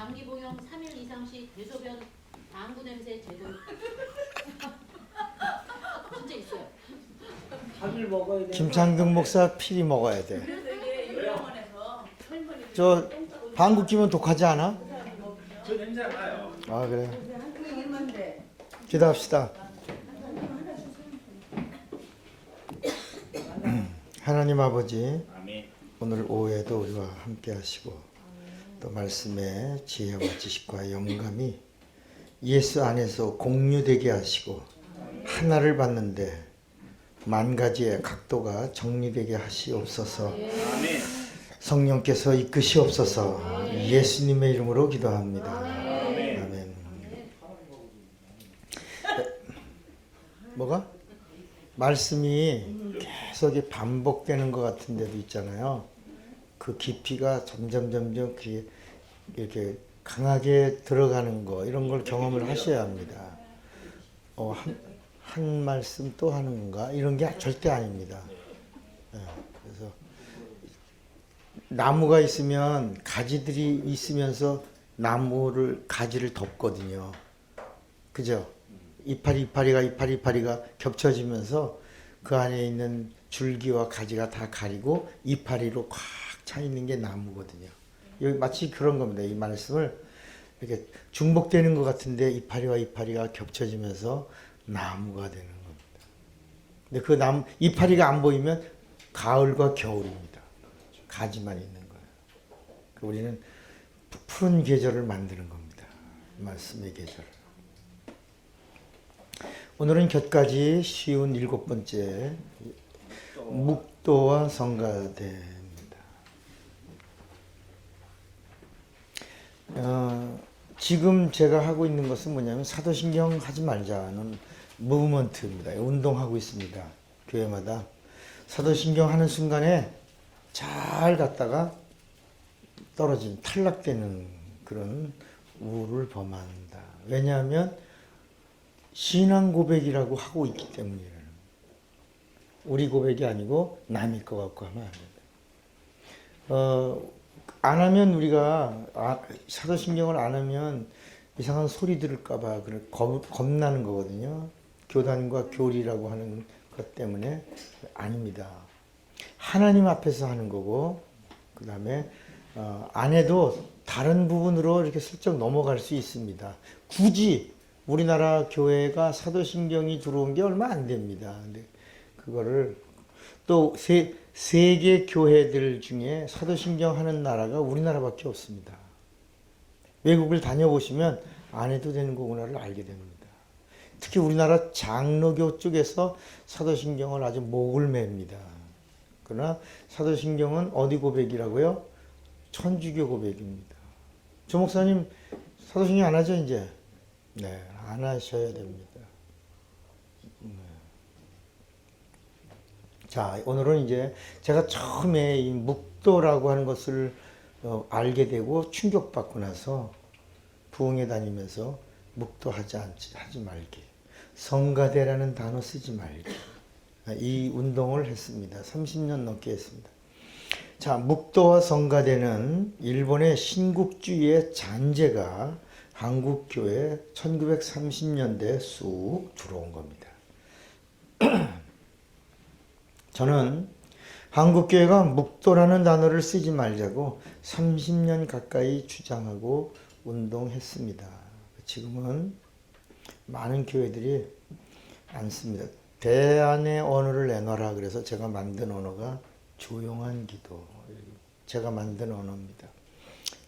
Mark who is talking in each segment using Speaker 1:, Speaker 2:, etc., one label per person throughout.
Speaker 1: 장기복용 3일 이상씩 대소변 방구 냄새 제거. 진짜 있어요.
Speaker 2: 밥을 먹어야 돼.
Speaker 3: 김창등 목사 필히 먹어야 돼.
Speaker 4: 그래서 이게 요양원에서 할머니
Speaker 3: 저 방구 끼면 독하지 않아?
Speaker 5: 저 냄새 안 나요.
Speaker 3: 아 그래.
Speaker 2: 한국에 얼마인데?
Speaker 3: 기도합시다. 하나님 아버지,
Speaker 5: 아멘.
Speaker 3: 오늘 오후에도 우리와 함께 하시고 또 말씀의 지혜와 지식과 영감이 예수 안에서 공유되게 하시고 하나를 받는데 만 가지의 각도가 정리되게 하시옵소서.
Speaker 5: 아멘.
Speaker 3: 성령께서 이끄시옵소서. 예수님의 이름으로 기도합니다.
Speaker 5: 아멘.
Speaker 3: 아멘. 뭐가? 말씀이 계속 반복되는 것 같은 데도 있잖아요. 그 깊이가 점점 이렇게 강하게 들어가는 거, 이런 걸 경험을 하셔야 합니다. 한 말씀 또 하는 건가? 이런 게 절대 아닙니다. 그래서 나무가 있으면 가지들이 있으면서 가지를 덮거든요. 그죠? 이파리가 겹쳐지면서 그 안에 있는 줄기와 가지가 다 가리고 이파리로 꽉 차 있는 게 나무거든요. 여기 마치 그런 겁니다. 이 말씀을 이렇게 중복되는 것 같은데 이파리가 겹쳐지면서 나무가 되는 겁니다. 근데 그 이파리가 안 보이면 가을과 겨울입니다. 가지만 있는 거예요. 우리는 푸른 계절을 만드는 겁니다. 말씀의 계절. 오늘은 곁가지 쉬운 7번째 묵도와 성가대입니다. 지금 제가 하고 있는 것은 뭐냐면 사도신경 하지 말자는 무브먼트입니다. 운동하고 있습니다. 교회마다 사도신경 하는 순간에 잘 갔다가 탈락되는 그런 우를 범한다. 왜냐하면 신앙 고백이라고 하고 있기 때문이라는 거예요. 우리 고백이 아니고 남의 거 갖고 하면 안 된다. 안 하면 사도신경을 안 하면 이상한 소리 들을까봐 겁나는 거거든요. 교단과 교리라고 하는 것 때문에 아닙니다. 하나님 앞에서 하는 거고, 그 다음에 안 해도 다른 부분으로 이렇게 슬쩍 넘어갈 수 있습니다. 굳이 우리나라 교회가 사도신경이 들어온 게 얼마 안 됩니다. 근데 그거를 또 세계 교회들 중에 사도신경 하는 나라가 우리나라밖에 없습니다. 외국을 다녀보시면 안 해도 되는 거구나를 알게 됩니다. 특히 우리나라 장로교 쪽에서 사도신경을 아주 목을 맵니다. 그러나 사도신경은 어디 고백이라고요? 천주교 고백입니다. 조 목사님 사도신경 안 하죠 이제? 네, 안 하셔야 됩니다. 자, 오늘은 이제 제가 처음에 이 묵도라고 하는 것을 알게 되고 충격받고 나서 부흥회 다니면서 묵도하지 말게, 성가대라는 단어 쓰지 말게, 이 운동을 했습니다. 30년 넘게 했습니다. 자, 묵도와 성가대는 일본의 신국주의의 잔재가 한국교회에 1930년대에 쑥 들어온 겁니다. 저는 한국교회가 묵도라는 단어를 쓰지 말자고 30년 가까이 주장하고 운동했습니다. 지금은 많은 교회들이 안 씁니다. 대안의 언어를 내놔라 그래서 제가 만든 언어가 조용한 기도, 제가 만든 언어입니다.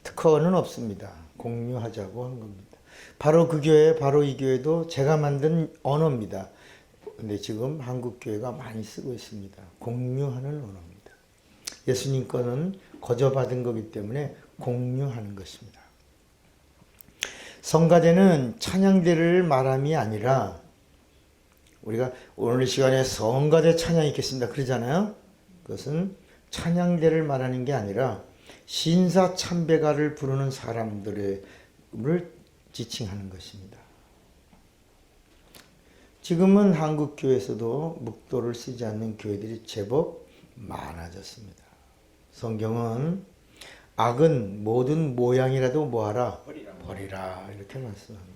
Speaker 3: 특허는 없습니다. 공유하자고 한 겁니다. 바로 그 교회, 바로 이 교회도 제가 만든 언어입니다. 근데 지금 한국교회가 많이 쓰고 있습니다. 공유하는 언어입니다. 예수님 거는 거저받은 거기 때문에 공유하는 것입니다. 성가대는 찬양대를 말함이 아니라, 우리가 오늘 시간에 성가대 찬양이 있겠습니다 그러잖아요. 그것은 찬양대를 말하는 게 아니라 신사 참배가를 부르는 사람들을 지칭하는 것입니다. 지금은 한국교회에서도 묵도를 쓰지 않는 교회들이 제법 많아졌습니다. 성경은 악은 모든 모양이라도 뭐하라?
Speaker 5: 버리라.
Speaker 3: 버리라. 이렇게 말씀합니다.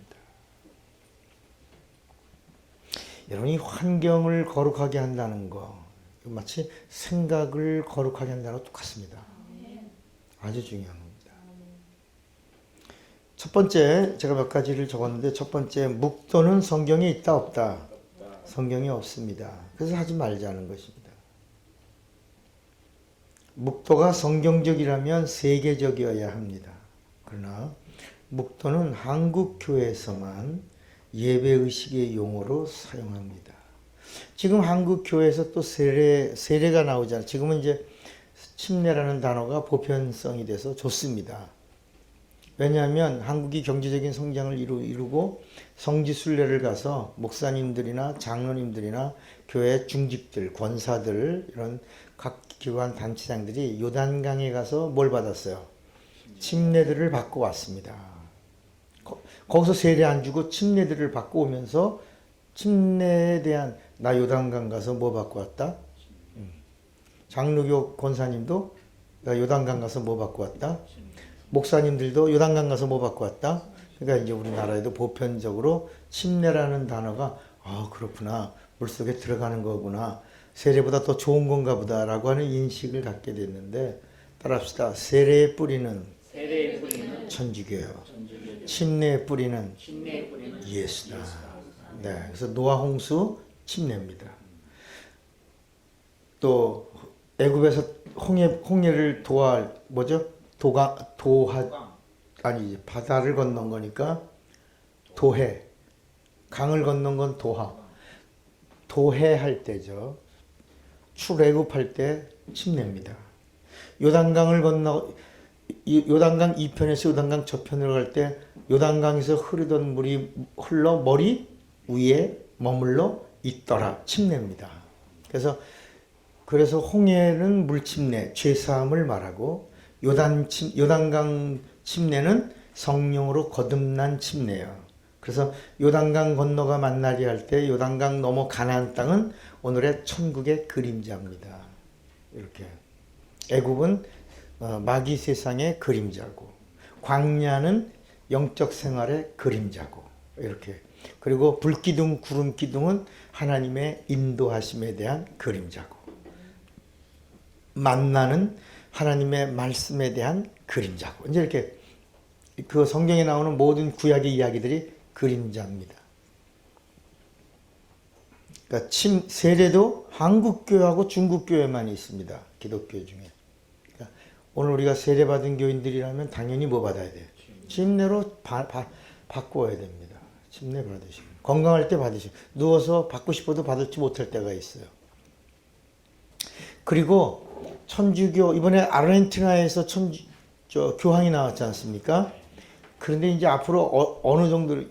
Speaker 3: 여러분이 환경을 거룩하게 한다는 거 마치 생각을 거룩하게 한다는 거 똑같습니다. 아주 중요한 겁니다. 첫 번째 제가 몇 가지를 적었는데 첫 번째 묵도는 성경에 있다 없다? 성경에 없습니다. 그래서 하지 말자는 것입니다. 묵도가 성경적이라면 세계적이어야 합니다. 그러나 묵도는 한국 교회에서만 예배의식의 용어로 사용합니다. 지금 한국 교회에서 또 세례가 나오잖아요. 지금은 이제 침례라는 단어가 보편성이 돼서 좋습니다. 왜냐하면 한국이 경제적인 성장을 이루고 성지순례를 가서 목사님들이나 장로님들이나 교회 중직들, 권사들 이런 각 기관 단체장들이 요단강에 가서 뭘 받았어요? 침례들을 받고 왔습니다. 거기서 세례 안 주고 침례들을 받고 오면서 침례에 대한 나 요단강 가서 뭐 받고 왔다? 장로교 권사님도 나 요단강 가서 뭐 받고 왔다? 목사님들도 요단강 가서 뭐 받고 왔다? 그러니까 이제 우리나라에도 보편적으로 침례라는 단어가 아 그렇구나 물속에 들어가는 거구나 세례보다 더 좋은 건가 보다라고 하는 인식을 갖게 됐는데 따라합시다. 세례의 뿌리는 천주교예요. 침례의 뿌리는 예수다. 네, 그래서 노아 홍수 침례입니다. 또 애굽에서 홍해를 바다를 건넌 거니까 도해, 강을 건넌 건 도해할 때죠. 출애굽할 때 침례입니다. 요단강을 건너 요단강 이편에서 요단강 저편으로 갈 때 요단강에서 흐르던 물이 흘러 머리 위에 머물러 있더라. 침례입니다. 그래서 홍해는 물침례, 죄사함을 말하고 요단강 침례는 성령으로 거듭난 침례예요. 그래서 요단강 건너가 만나리 할 때 요단강 넘어 가나안 땅은 오늘의 천국의 그림자입니다. 이렇게 애굽은 마귀 세상의 그림자고 광야는 영적 생활의 그림자고 이렇게 그리고 불기둥 구름기둥은 하나님의 인도하심에 대한 그림자고 만나는 하나님의 말씀에 대한 그림자고 이제 이렇게 그 성경에 나오는 모든 구약의 이야기들이 그림자입니다. 그러니까 세례도 한국교회하고 중국교회만 있습니다. 기독교 중에. 그러니까 오늘 우리가 세례받은 교인들이라면 당연히 뭐 받아야 돼요? 침례로 바꿔야 됩니다. 침례 받으시고 건강할 때 받으시고 누워서 받고 싶어도 받을지 못할 때가 있어요. 그리고 천주교 이번에 아르헨티나에서 교황이 나왔지 않습니까? 그런데 이제 앞으로 어느 정도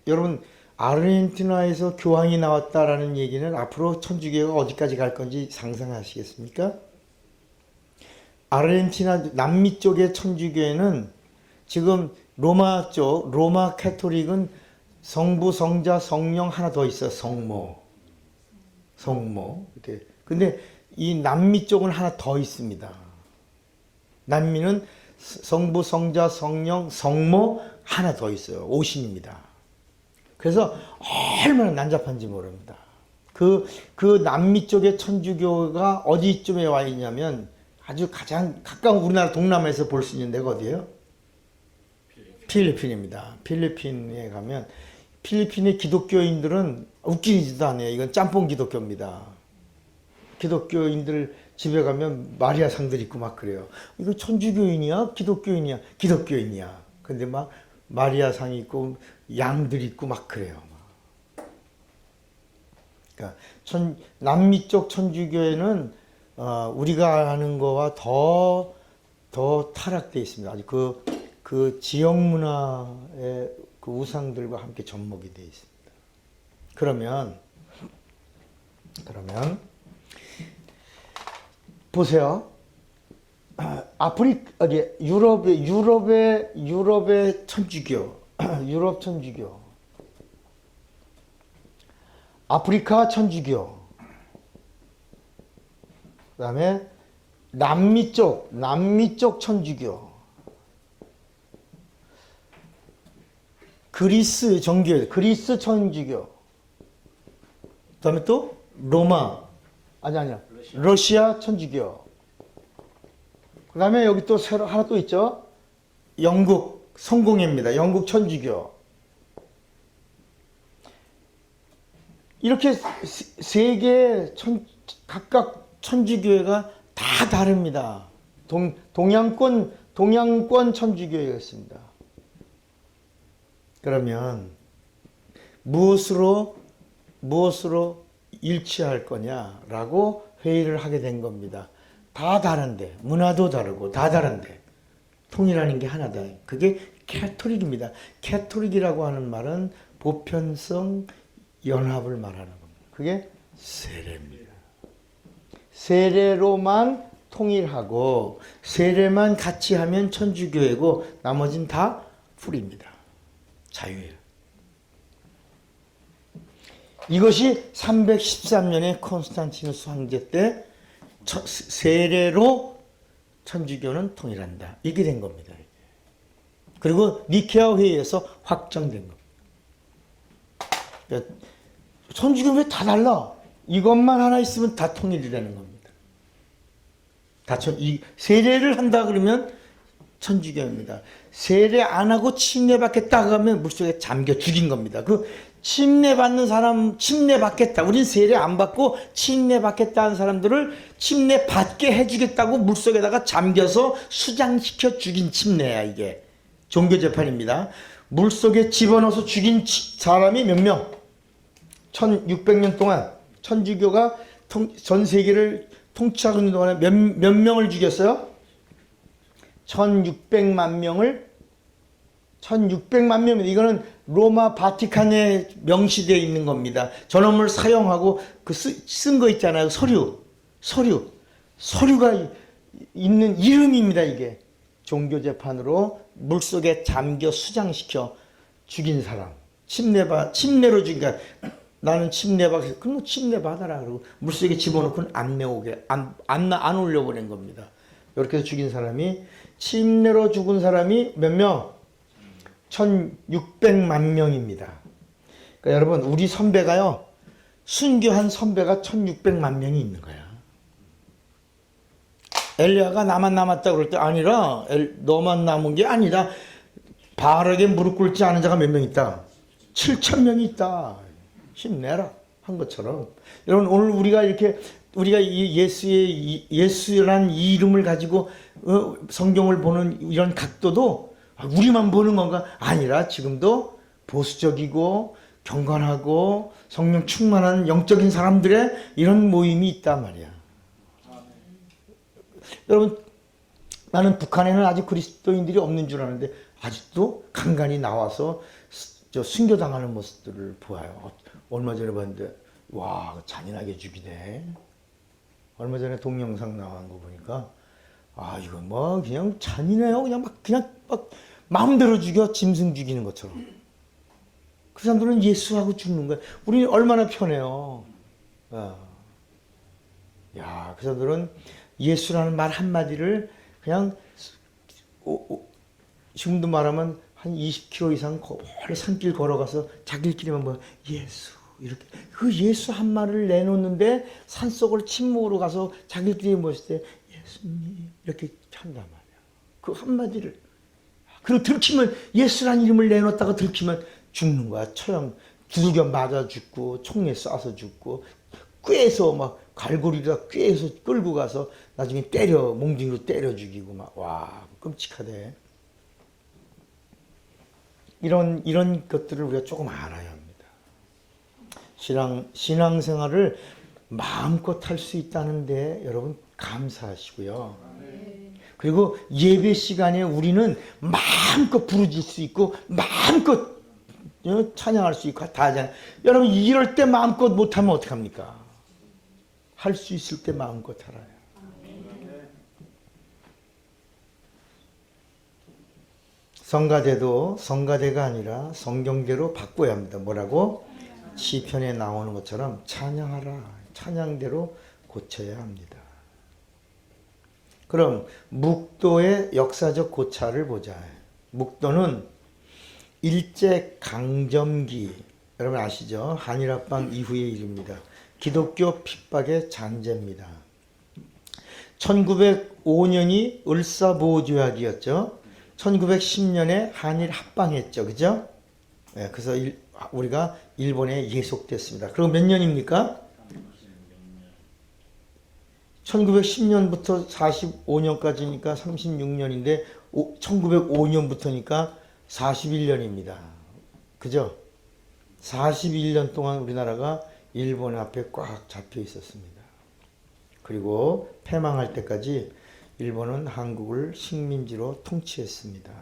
Speaker 3: 여러분 아르헨티나에서 교황이 나왔다라는 얘기는 앞으로 천주교가 어디까지 갈 건지 상상하시겠습니까? 아르헨티나 남미 쪽의 천주교회는 지금 로마 쪽 로마 카톨릭은 성부, 성자, 성령 하나 더 있어요. 성모 이렇게. 근데 이 남미 쪽은 하나 더 있습니다. 남미는 성부, 성자, 성령, 성모 하나 더 있어요. 오신입니다. 그래서 얼마나 난잡한지 모릅니다. 그 남미 쪽의 천주교가 어디쯤에 와 있냐면 아주 가장 가까운 우리나라 동남아에서 볼 수 있는 데가 어디예요? 필리핀입니다. 필리핀에 가면 필리핀의 기독교인들은 웃기지도 않아요. 이건 짬뽕 기독교입니다. 기독교인들 집에 가면 마리아 상들 있고 막 그래요. 이거 천주교인이야? 기독교인이야? 기독교인이야. 근데 막 마리아 상 있고 양들 있고 막 그래요. 그러니까 남미 쪽 천주교회는 우리가 아는 거와 더 타락되어 있습니다. 아주 그 지역 문화의 그 우상들과 함께 접목이 되어 있습니다. 그러면 보세요. 유럽의 천주교, 유럽 천주교, 아프리카 천주교, 그다음에 남미 쪽 천주교, 그리스 정교, 그리스 천주교. 그다음에 또 로마, 아니야. 러시아 천주교. 그다음에 여기 또 새로 하나 또 있죠. 영국 성공회입니다. 영국 천주교. 이렇게 세 개 각각 천주교회가 다 다릅니다. 동양권 천주교회였습니다. 그러면 무엇으로 일치할 거냐라고 회의를 하게 된 겁니다. 다 다른데, 문화도 다르고 다 다른데 통일하는 게 하나다. 그게 캐토릭입니다. 캐토릭이라고 하는 말은 보편성 연합을 말하는 겁니다. 그게 세례입니다. 세례로만 통일하고 세례만 같이 하면 천주교회고 나머지는 다 풀입니다. 자유예요. 이것이 313년에 콘스탄티누스 황제 때 세례로 천주교는 통일한다. 이게 된 겁니다. 그리고 니케아 회의에서 확정된 겁니다. 천주교는 왜 다 달라? 이것만 하나 있으면 다 통일이라는 겁니다. 이 세례를 한다 그러면 천주교입니다. 세례 안 하고 침례받겠다 하면 물속에 잠겨 죽인 겁니다. 그 침례받는 사람, 침례받겠다. 우린 세례 안 받고 침례받겠다 하는 사람들을 침례받게 해주겠다고 물속에다가 잠겨서 수장시켜 죽인 침례야, 이게. 종교재판입니다. 물속에 집어넣어서 죽인 사람이 몇 명? 1600년 동안 천주교가 전 세계를 통치하고 있는 동안에 몇 명을 죽였어요? 1600만 명을 1600만 명입니다. 이거는 로마 바티칸에 명시되어 있는 겁니다. 저놈을 사용하고 그 쓴 거 있잖아요. 서류가 있는 이름입니다. 이게 종교재판으로 물속에 잠겨 수장시켜 죽인 사람, 침례로 죽이니까 나는 침례받겠어. 그럼 침례받아라 그러고 물속에 집어넣고는 안 내오게 안 올려보낸 겁니다. 이렇게 해서 죽인 사람이, 침례로 죽은 사람이 몇 명? 1600만 명입니다. 그러니까 여러분, 우리 선배가요, 순교한 선배가 1600만 명이 있는 거야. 엘리야가 나만 남았다 그럴 때 아니라, 너만 남은 게 아니라 바알에게 무릎 꿇지 않은 자가 몇 명 있다? 7,000명이 있다. 힘내라 한 것처럼. 여러분, 오늘 우리가 예수란 이 이름을 가지고 성경을 보는 이런 각도도 우리만 보는 건가? 아니라 지금도 보수적이고 경건하고 성령 충만한 영적인 사람들의 이런 모임이 있단 말이야. 여러분, 나는 북한에는 아직 그리스도인들이 없는 줄 아는데 아직도 간간히 나와서 순교당하는 모습들을 보아요. 얼마 전에 봤는데 와, 잔인하게 죽이네. 얼마 전에 동영상 나온 거 보니까 이거 뭐 그냥 잔인해요. 그냥 막 마음대로 죽여, 짐승 죽이는 것처럼. 그 사람들은 예수하고 죽는 거야. 우리는 얼마나 편해요. 야, 그 사람들은 예수라는 말 한마디를 그냥 지금도 말하면 한 20km 이상 멀리 산길 걸어가서 자기들끼리만 뭐 예수 이렇게, 그 예수 한 말을 내놓는데 산속으로 침묵으로 가서 자기들끼리 모였을 때 예수님 이렇게 한단 말이야. 그 한마디를. 그리고 들키면, 예수라는 이름을 내놓았다가 들키면 죽는 거야. 처형, 두들겨 맞아 죽고, 총에 쏴서 죽고, 꾀서 막 갈고리가 꾀서 끌고 가서 나중에 몽둥이로 때려 죽이고 막, 와, 끔찍하대. 이런 것들을 우리가 조금 알아야 합니다. 신앙생활을 마음껏 할 수 있다는데 여러분 감사하시고요. 그리고 예배 시간에 우리는 마음껏 부르질 수 있고 마음껏 찬양할 수 있고 다 하잖아요. 여러분, 이럴 때 마음껏 못하면 어떡합니까? 할 수 있을 때 마음껏 하라요. 성가대도 성가대가 아니라 성경대로 바꿔야 합니다. 뭐라고? 시편에 나오는 것처럼 찬양하라. 찬양대로 고쳐야 합니다. 그럼 묵도의 역사적 고찰을 보자. 묵도는 일제 강점기, 여러분 아시죠? 한일합방 이후의 일입니다. 기독교 핍박의 잔재입니다. 1905년이 을사보호조약이었죠. 1910년에 한일 합방했죠. 그죠? 네, 그래서 우리가 일본에 예속됐습니다. 그리고 몇 년입니까? 1910년부터 45년까지니까 36년인데 1905년부터니까 41년입니다. 그죠? 41년 동안 우리나라가 일본 앞에 꽉 잡혀 있었습니다. 그리고 패망할 때까지 일본은 한국을 식민지로 통치했습니다.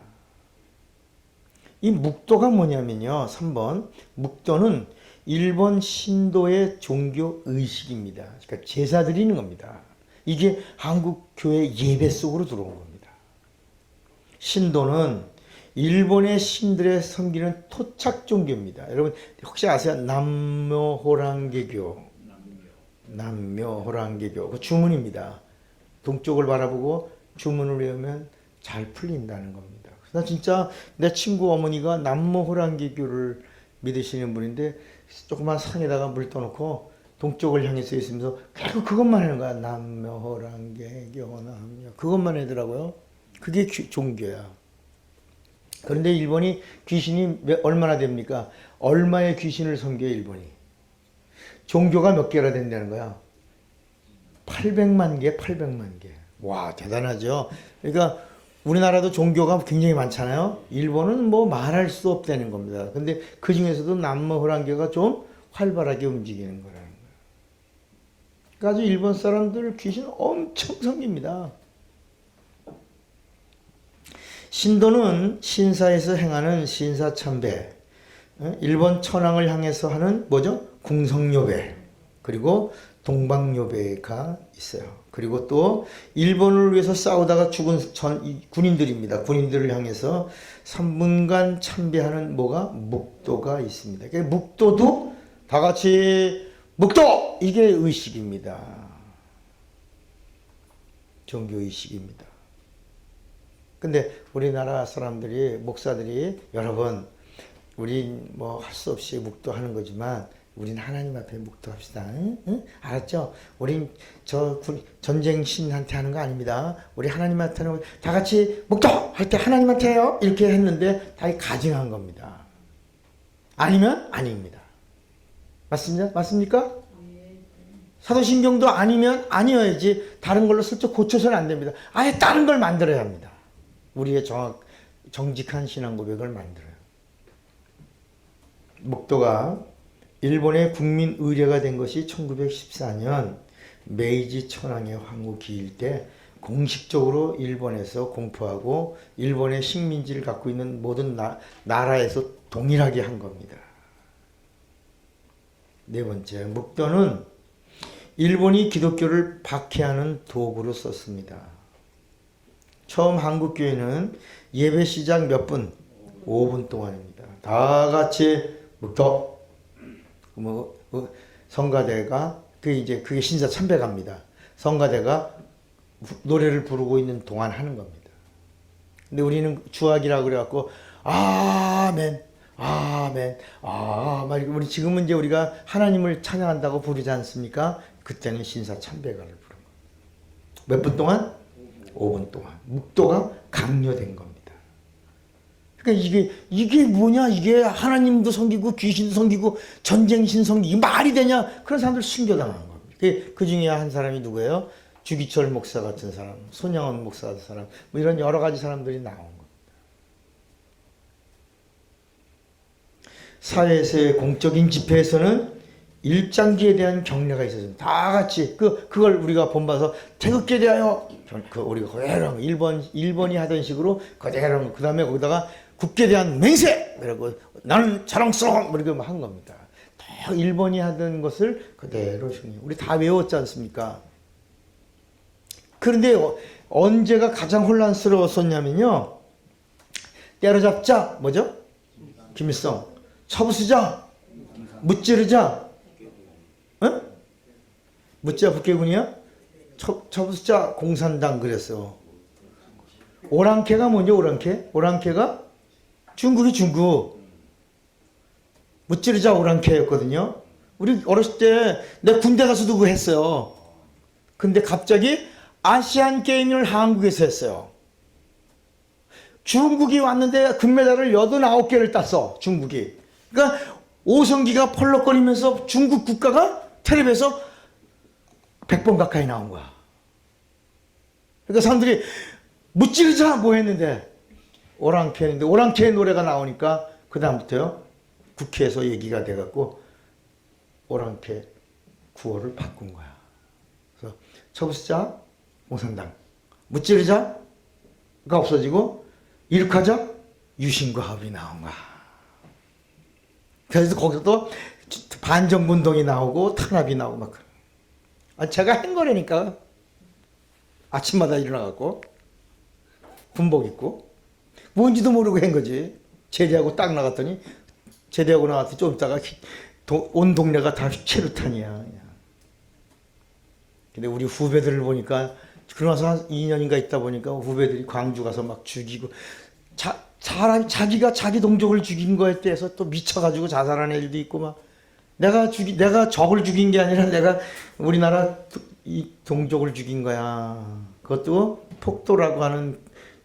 Speaker 3: 이 묵도가 뭐냐면요. 3번. 묵도는 일본 신도의 종교 의식입니다. 그러니까 제사 드리는 겁니다. 이게 한국 교회 예배 속으로 들어온 겁니다. 신도는 일본의 신들의 섬기는 토착 종교입니다. 여러분 혹시 아세요? 남묘호랑개교. 남묘호랑개교. 그 주문입니다. 동쪽을 바라보고 주문을 외우면 잘 풀린다는 겁니다. 나 진짜 내 친구 어머니가 남묘호랑개교를 믿으시는 분인데 조그만 산에다가 물 떠놓고 동쪽을 향해서 있으면서 계속 그것만 하는 거야. 남묘호랑개교 남묘. 그것만 하더라고요. 그게 종교야. 그런데 일본이 귀신이 얼마나 됩니까? 얼마의 귀신을 섬겨요, 일본이? 종교가 몇 개나 된다는 거야? 800만 개, 800만 개. 와, 대단하죠? 그러니까 우리나라도 종교가 굉장히 많잖아요? 일본은 뭐 말할 수 없다는 겁니다. 근데 그 중에서도 남모호랑교가 좀 활발하게 움직이는 거라는 거예요. 그러니까 일본 사람들 귀신 엄청 섬깁니다. 신도는 신사에서 행하는 신사참배, 일본 천황을 향해서 하는 뭐죠? 궁성요배, 그리고 동방요배가 있어요. 그리고 또 일본을 위해서 싸우다가 죽은 군인들입니다. 군인들을 향해서 3분간 참배하는 뭐가? 묵도가 있습니다. 그러니까 묵도도 다 같이 묵도! 이게 의식입니다. 종교의식입니다. 근데 우리나라 사람들이, 목사들이, 여러분, 우린 뭐 할 수 없이 묵도하는 거지만 우린 하나님 앞에 묵도합시다. 응? 알았죠? 우린 저 전쟁 신한테 하는 거 아닙니다. 우리 하나님한테 하는 거, 다 같이 묵도! 할 때 하나님한테 해요. 이렇게 했는데 다 가증한 겁니다. 아니면 아닙니다. 맞습니까? 맞습니까? 사도신경도 아니면 아니어야지 다른 걸로 슬쩍 고쳐서는 안 됩니다. 아예 다른 걸 만들어야 합니다. 우리의 정직한 신앙 고백을 만들어요. 묵도가 일본의 국민 의례가 된 것이 1914년 메이지 천황의 황후 기일 때 공식적으로 일본에서 공포하고 일본의 식민지를 갖고 있는 모든 나라에서 동일하게 한 겁니다. 네 번째, 묵도는 일본이 기독교를 박해하는 도구로 썼습니다. 처음 한국교회는 예배 시작 몇 분? 5분 동안입니다. 다 같이 묵도. 성가대가 그게 신사 참배갑니다. 성가대가 노래를 부르고 있는 동안 하는 겁니다. 근데 우리는 주학이라고 그래갖고 아멘, 아멘, 우리 지금은 이제 우리가 하나님을 찬양한다고 부르지 않습니까? 그때는 신사 참배가를 부른 겁니다. 몇 분 동안? 5분 동안. 묵도가 강요된 겁니다. 그러니까 이게 뭐냐? 이게 하나님도 섬기고 귀신도 섬기고 전쟁신 섬기고 말이 되냐? 그런 사람들 순교당한 겁니다. 그 중에 한 사람이 누구예요? 주기철 목사 같은 사람, 손양원 목사 같은 사람, 뭐 이런 여러 가지 사람들이 나온 겁니다. 사회에서의 공적인 집회에서는 일장기에 대한 경례가 있었습니다. 다 같이 그걸 우리가 본받아서 태극기에 대하여 우리가 그대로 일본이 하던 식으로 그대로 그 다음에 거기다가 국기에 대한 맹세! 그리고 나는 자랑스러워! 이렇게 한 겁니다. 다 일본이 하던 것을 그대로 우리 다 외웠지 않습니까? 그런데 언제가 가장 혼란스러웠었냐면요. 때려잡자! 뭐죠? 김일성. 쳐부수자! 무찌르자! 어? 무찌야 북계군이야? 쳐부수자 공산당 그랬어. 오랑캐가 뭐냐 오랑캐? 오랑캐가 중국이 중국. 무찌르자 오랑캐였거든요. 우리 어렸을 때 내 군대 가서도 그거 했어요. 근데 갑자기 아시안 게임을 한국에서 했어요. 중국이 왔는데 금메달을 89개를 땄어. 중국이. 그러니까 오성기가 펄럭거리면서 중국 국가가 텔레비에서 100번 가까이 나온 거야. 그러니까 사람들이 무찌르자 뭐 했는데 오랑캐인데 오랑캐의 노래가 나오니까 그 다음부터요 국회에서 얘기가 돼갖고 오랑캐 구호를 바꾼 거야. 그래서 처부수자 공산당, 무찌르자가 없어지고 이륙하자 유신과 합이 나온 거야. 그래서 거기서 또 반정분동이 나오고 탄압이 나오고 막. 제가 한 거라니까. 아침마다 일어나갖고 군복 입고 뭔지도 모르고 한 거지. 제대하고 딱 나갔더니 제대하고 나갔더니 좀 있다가 온 동네가 다 체류탄이야. 근데 우리 후배들을 보니까 그러나서 한 2년인가 있다 보니까 후배들이 광주 가서 막 죽이고 사람이 자기가 자기 동족을 죽인 거에 대해서 또 미쳐가지고 자살한 애들도 있고 막 내가 적을 죽인 게 아니라 내가 우리나라 이 동족을 죽인 거야. 그것도 폭도라고 하는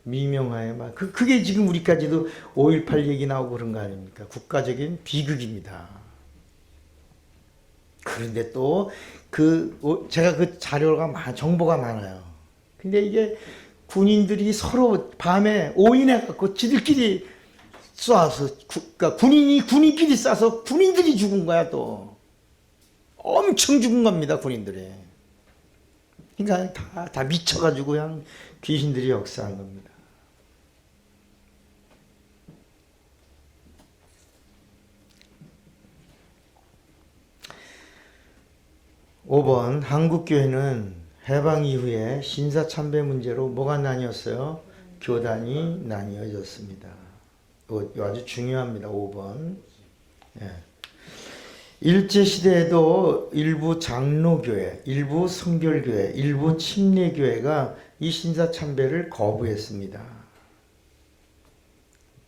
Speaker 3: 미명하에 막 그게 지금 우리까지도 5.18 얘기 나오고 그런 거 아닙니까? 국가적인 비극입니다. 그런데 또 제가 그 자료가 정보가 많아요. 근데 이게 군인들이 서로 밤에 오인해갖고 지들끼리 쏴서 그러니까 군인끼리 쏴서 군인들이 죽은 거야. 또 엄청 죽은 겁니다. 군인들이. 그러니까 다 미쳐가지고 그냥 귀신들이 역사한 겁니다. (5번) 한국교회는 해방 이후에 신사참배 문제로 뭐가 나뉘었어요? 교단이 나뉘어졌습니다. 이거 아주 중요합니다. 5번. 예. 일제시대에도 일부 장로교회, 일부 성결교회, 일부 침례교회가 이 신사참배를 거부했습니다.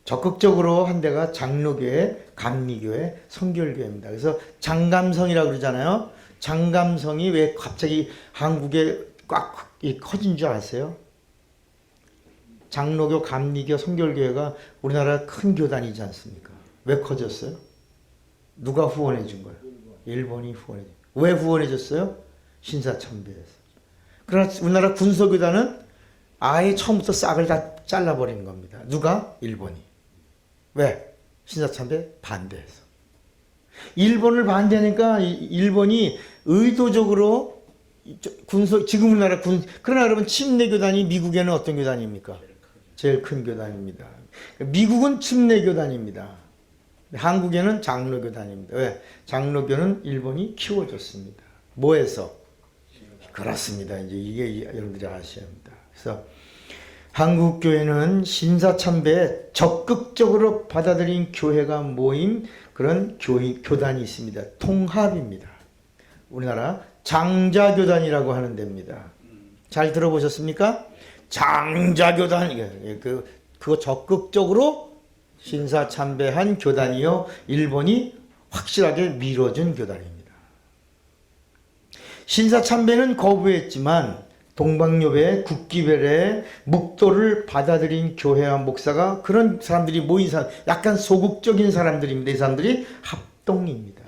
Speaker 3: 적극적으로 한 데가 장로교회, 감리교회, 성결교회입니다. 그래서 장감성이라고 그러잖아요. 장감성이 왜 갑자기 한국에 꽉 커진 줄 아세요? 장로교, 감리교, 성결교회가 우리나라 큰 교단이지 않습니까? 왜 커졌어요? 누가 후원해 준 거예요? 일본이 후원해 준 거예요. 왜 후원해 줬어요? 신사참배에서. 그러나 우리나라 군소교단은 아예 처음부터 싹을 다 잘라버린 겁니다. 누가? 일본이. 왜? 신사참배 반대해서. 일본을 반대하니까 일본이 의도적으로 지금 우리나라 그러나 여러분 침례교단이 미국에는 어떤 교단입니까? 제일 큰 교단입니다. 미국은 침례교단입니다. 한국에는 장로교단입니다. 왜? 장로교는 일본이 키워줬습니다. 뭐해서? 그렇습니다. 이제 이게 여러분들이 아셔야 합니다. 그래서 한국교회는 신사참배에 적극적으로 받아들인 교회가 모인 그런 교단이 있습니다. 통합입니다. 우리나라 장자교단이라고 하는 데입니다. 잘 들어보셨습니까? 장자교단. 그거 적극적으로 신사참배한 교단이요. 일본이 확실하게 밀어준 교단입니다. 신사참배는 거부했지만 동방요배, 국기별의 묵도를 받아들인 교회와 목사가 그런 사람들이 모인 사람, 약간 소극적인 사람들입니다. 이 사람들이 합동입니다.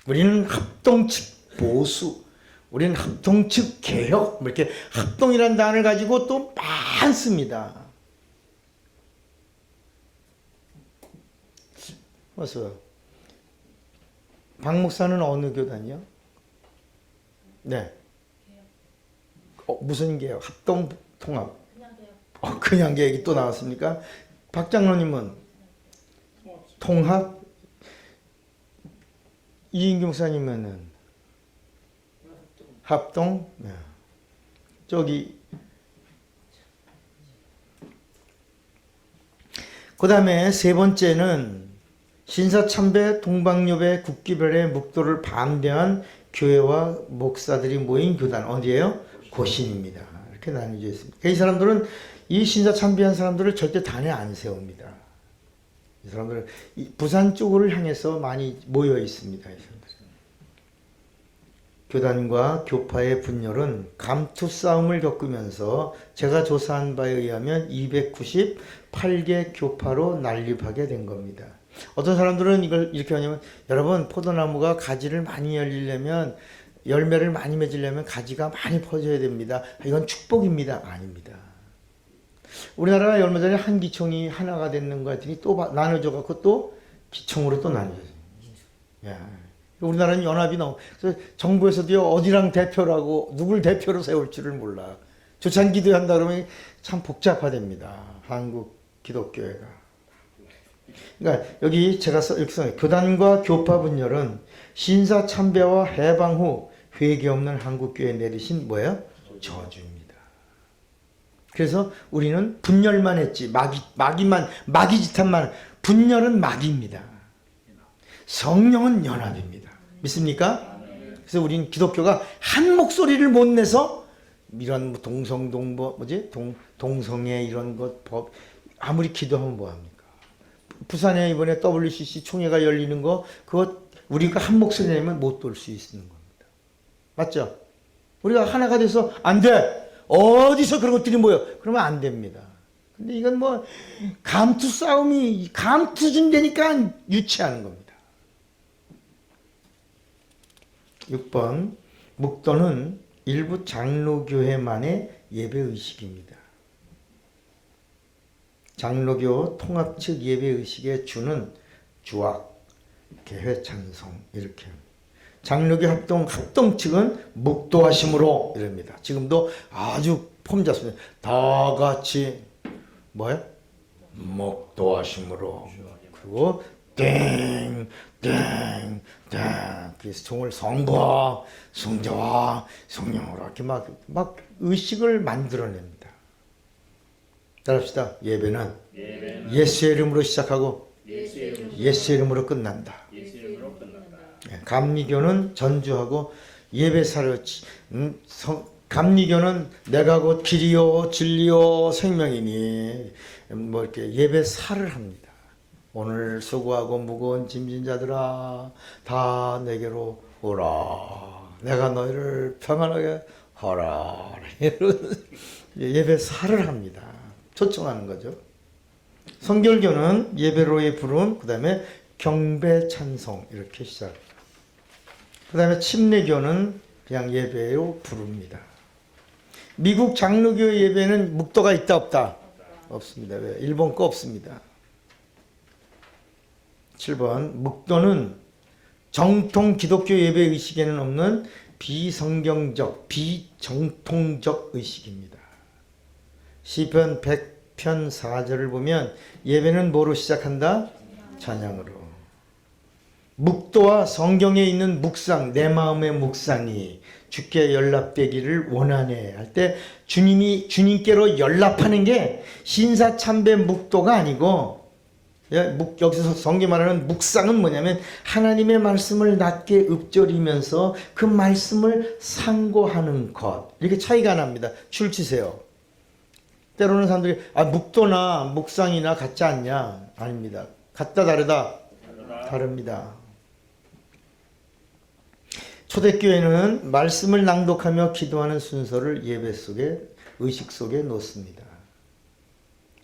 Speaker 3: 우리는 합동 측 보수, 우리는 합동 측 개혁, 이렇게 합동이라는 단어를 가지고 또 많습니다. 어서 박 목사는 어느 교단이요? 네. 무슨 개혁? 합동 통합.
Speaker 4: 그냥 돼요.
Speaker 3: 그냥 개혁이 또 나왔습니까? 박 장로님은 통합. 이인규 목사님은 합동. 네. 저기 그 다음에 세 번째는 신사참배, 동방요배, 국기별의 묵도를 반대한 교회와 목사들이 모인 교단. 어디예요? 고신입니다. 이렇게 나뉘어져 있습니다. 이 사람들은 이 신사참배한 사람들을 절대 단에 안 세웁니다. 이 사람들은 부산 쪽을 향해서 많이 모여 있습니다. 이 사람들. 교단과 교파의 분열은 감투 싸움을 겪으면서 제가 조사한 바에 의하면 298개 교파로 난립하게 된 겁니다. 어떤 사람들은 이걸 이렇게 하냐면, 여러분, 포도나무가 가지를 많이 열리려면, 열매를 많이 맺으려면 가지가 많이 퍼져야 됩니다. 이건 축복입니다. 아닙니다. 우리나라가 얼마 전에 한 기총이 하나가 됐는 것 같으니 또 나눠져 갖고 또 기총으로 또 나눠져요. 우리나라는 연합이 너무, 그래서 정부에서도요, 어디랑 대표라고 누굴 대표로 세울 줄을 몰라. 조찬 기도한다 그러면 참 복잡화됩니다. 한국 기독교회가. 그러니까 여기 제가 이렇게 써요. 교단과 교파 분열은 신사 참배와 해방 후 회개 없는 한국교회에 내리신 뭐예요? 저주입니다. 그래서 우리는 분열만 했지, 마귀짓한만, 분열은 마귀입니다. 성령은 연합입니다. 믿습니까? 그래서 우리는 기독교가 한 목소리를 못 내서 이런 동성애 이런 것 법 아무리 기도하면 뭐합니까? 부산에 이번에 WCC 총회가 열리는 거 그거 우리가 한 목소리 내면 못 돌 수 있는 겁니다. 맞죠? 우리가 하나가 돼서 안 돼. 어디서 그런 것들이 모여? 그러면 안 됩니다. 근데 이건 뭐 감투 싸움이 감투 준다니까 유치하는 겁니다. 6번 묵도는 일부 장로교회만의 예배의식입니다. 장로교 통합 측 예배의식의 주는 주악, 개회 찬송 이렇게 장로교 합동 측은 묵도하심으로 이럽니다. 지금도 아주 폼 잡습니다. 다 같이 뭐야? 묵도하심으로. 그리고 땡 그래서 종을 성부와 성자와 성령으로 이렇게 막 의식을 만들어냅니다. 따라합시다. 예배는 예수의 이름으로 시작하고 예수의 이름으로 끝난다. 감리교는 전주하고 예배사를 감리교는 내가 곧 길이요 진리요 생명이니 뭐 이렇게 예배사를 합니다. 오늘 수고하고 무거운 짐진 자들아 다 내게로 오라. 내가 너희를 평안하게 하라. 예배사를 합니다. 초청하는 거죠. 성결교는 예배로의 부름, 그 다음에 경배 찬송 이렇게 시작. 그 다음에 침례교는 그냥 예배로 부릅니다. 미국 장로교 예배는 묵도가 있다 없다? 없습니다. 왜? 일본 거 없습니다. 7번 묵도는 정통 기독교 예배 의식에는 없는 비성경적, 비정통적 의식입니다. 시편 100편 4절을 보면 예배는 뭐로 시작한다? 찬양으로. 묵도와 성경에 있는 묵상, 내 마음의 묵상이 주께 연락되기를 원하네 할 때 주님께로 연락하는 게 신사참배 묵도가 아니고, 여기서 성경 말하는 묵상은 뭐냐면 하나님의 말씀을 낮게 읊조리면서 그 말씀을 상고하는 것. 이렇게 차이가 납니다. 줄치세요. 때로는 사람들이 묵도나 묵상이나 같지 않냐? 아닙니다. 같다 다르다? 다릅니다. 초대교회는 말씀을 낭독하며 기도하는 순서를 예배 속에, 의식 속에 놓습니다.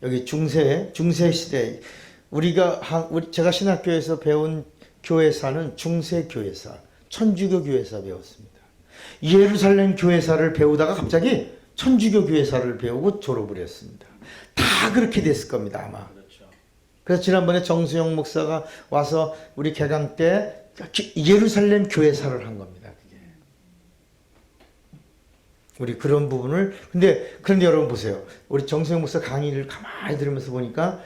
Speaker 3: 여기 중세 시대 제가 신학교에서 배운 교회사는 중세 교회사, 천주교 교회사 배웠습니다. 예루살렘 교회사를 배우다가 갑자기 천주교 교회사를 배우고 졸업을 했습니다. 다 그렇게 됐을 겁니다, 아마. 그래서 지난번에 정수영 목사가 와서 우리 개강 때 예루살렘 교회사를 한 겁니다. 그게. 우리 그런 부분을 그런데 여러분 보세요. 우리 정수영 목사 강의를 가만히 들으면서 보니까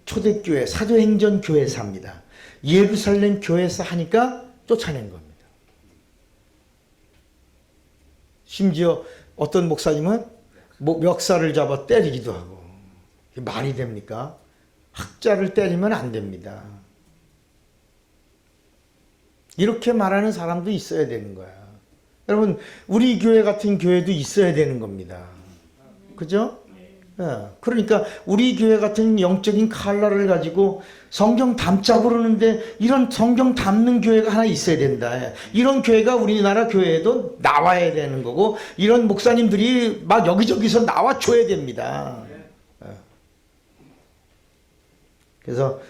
Speaker 3: 초대교회 사도행전 교회사입니다. 예루살렘 교회사 하니까 쫓아낸 겁니다. 심지어 어떤 목사님은 멱살을 잡아 때리기도 하고. 말이 됩니까? 학자를 때리면 안 됩니다. 이렇게 말하는 사람도 있어야 되는 거야. 여러분, 우리 교회 같은 교회도 있어야 되는 겁니다. 그죠? 예, 그러니까 우리 교회 같은 영적인 칼날을 가지고 성경 담자고 그러는데 이런 성경 담는 교회가 하나 있어야 된다. 예. 이런 교회가 우리나라 교회에도 나와야 되는 거고 이런 목사님들이 막 여기저기서 나와줘야 됩니다. 예. 그래서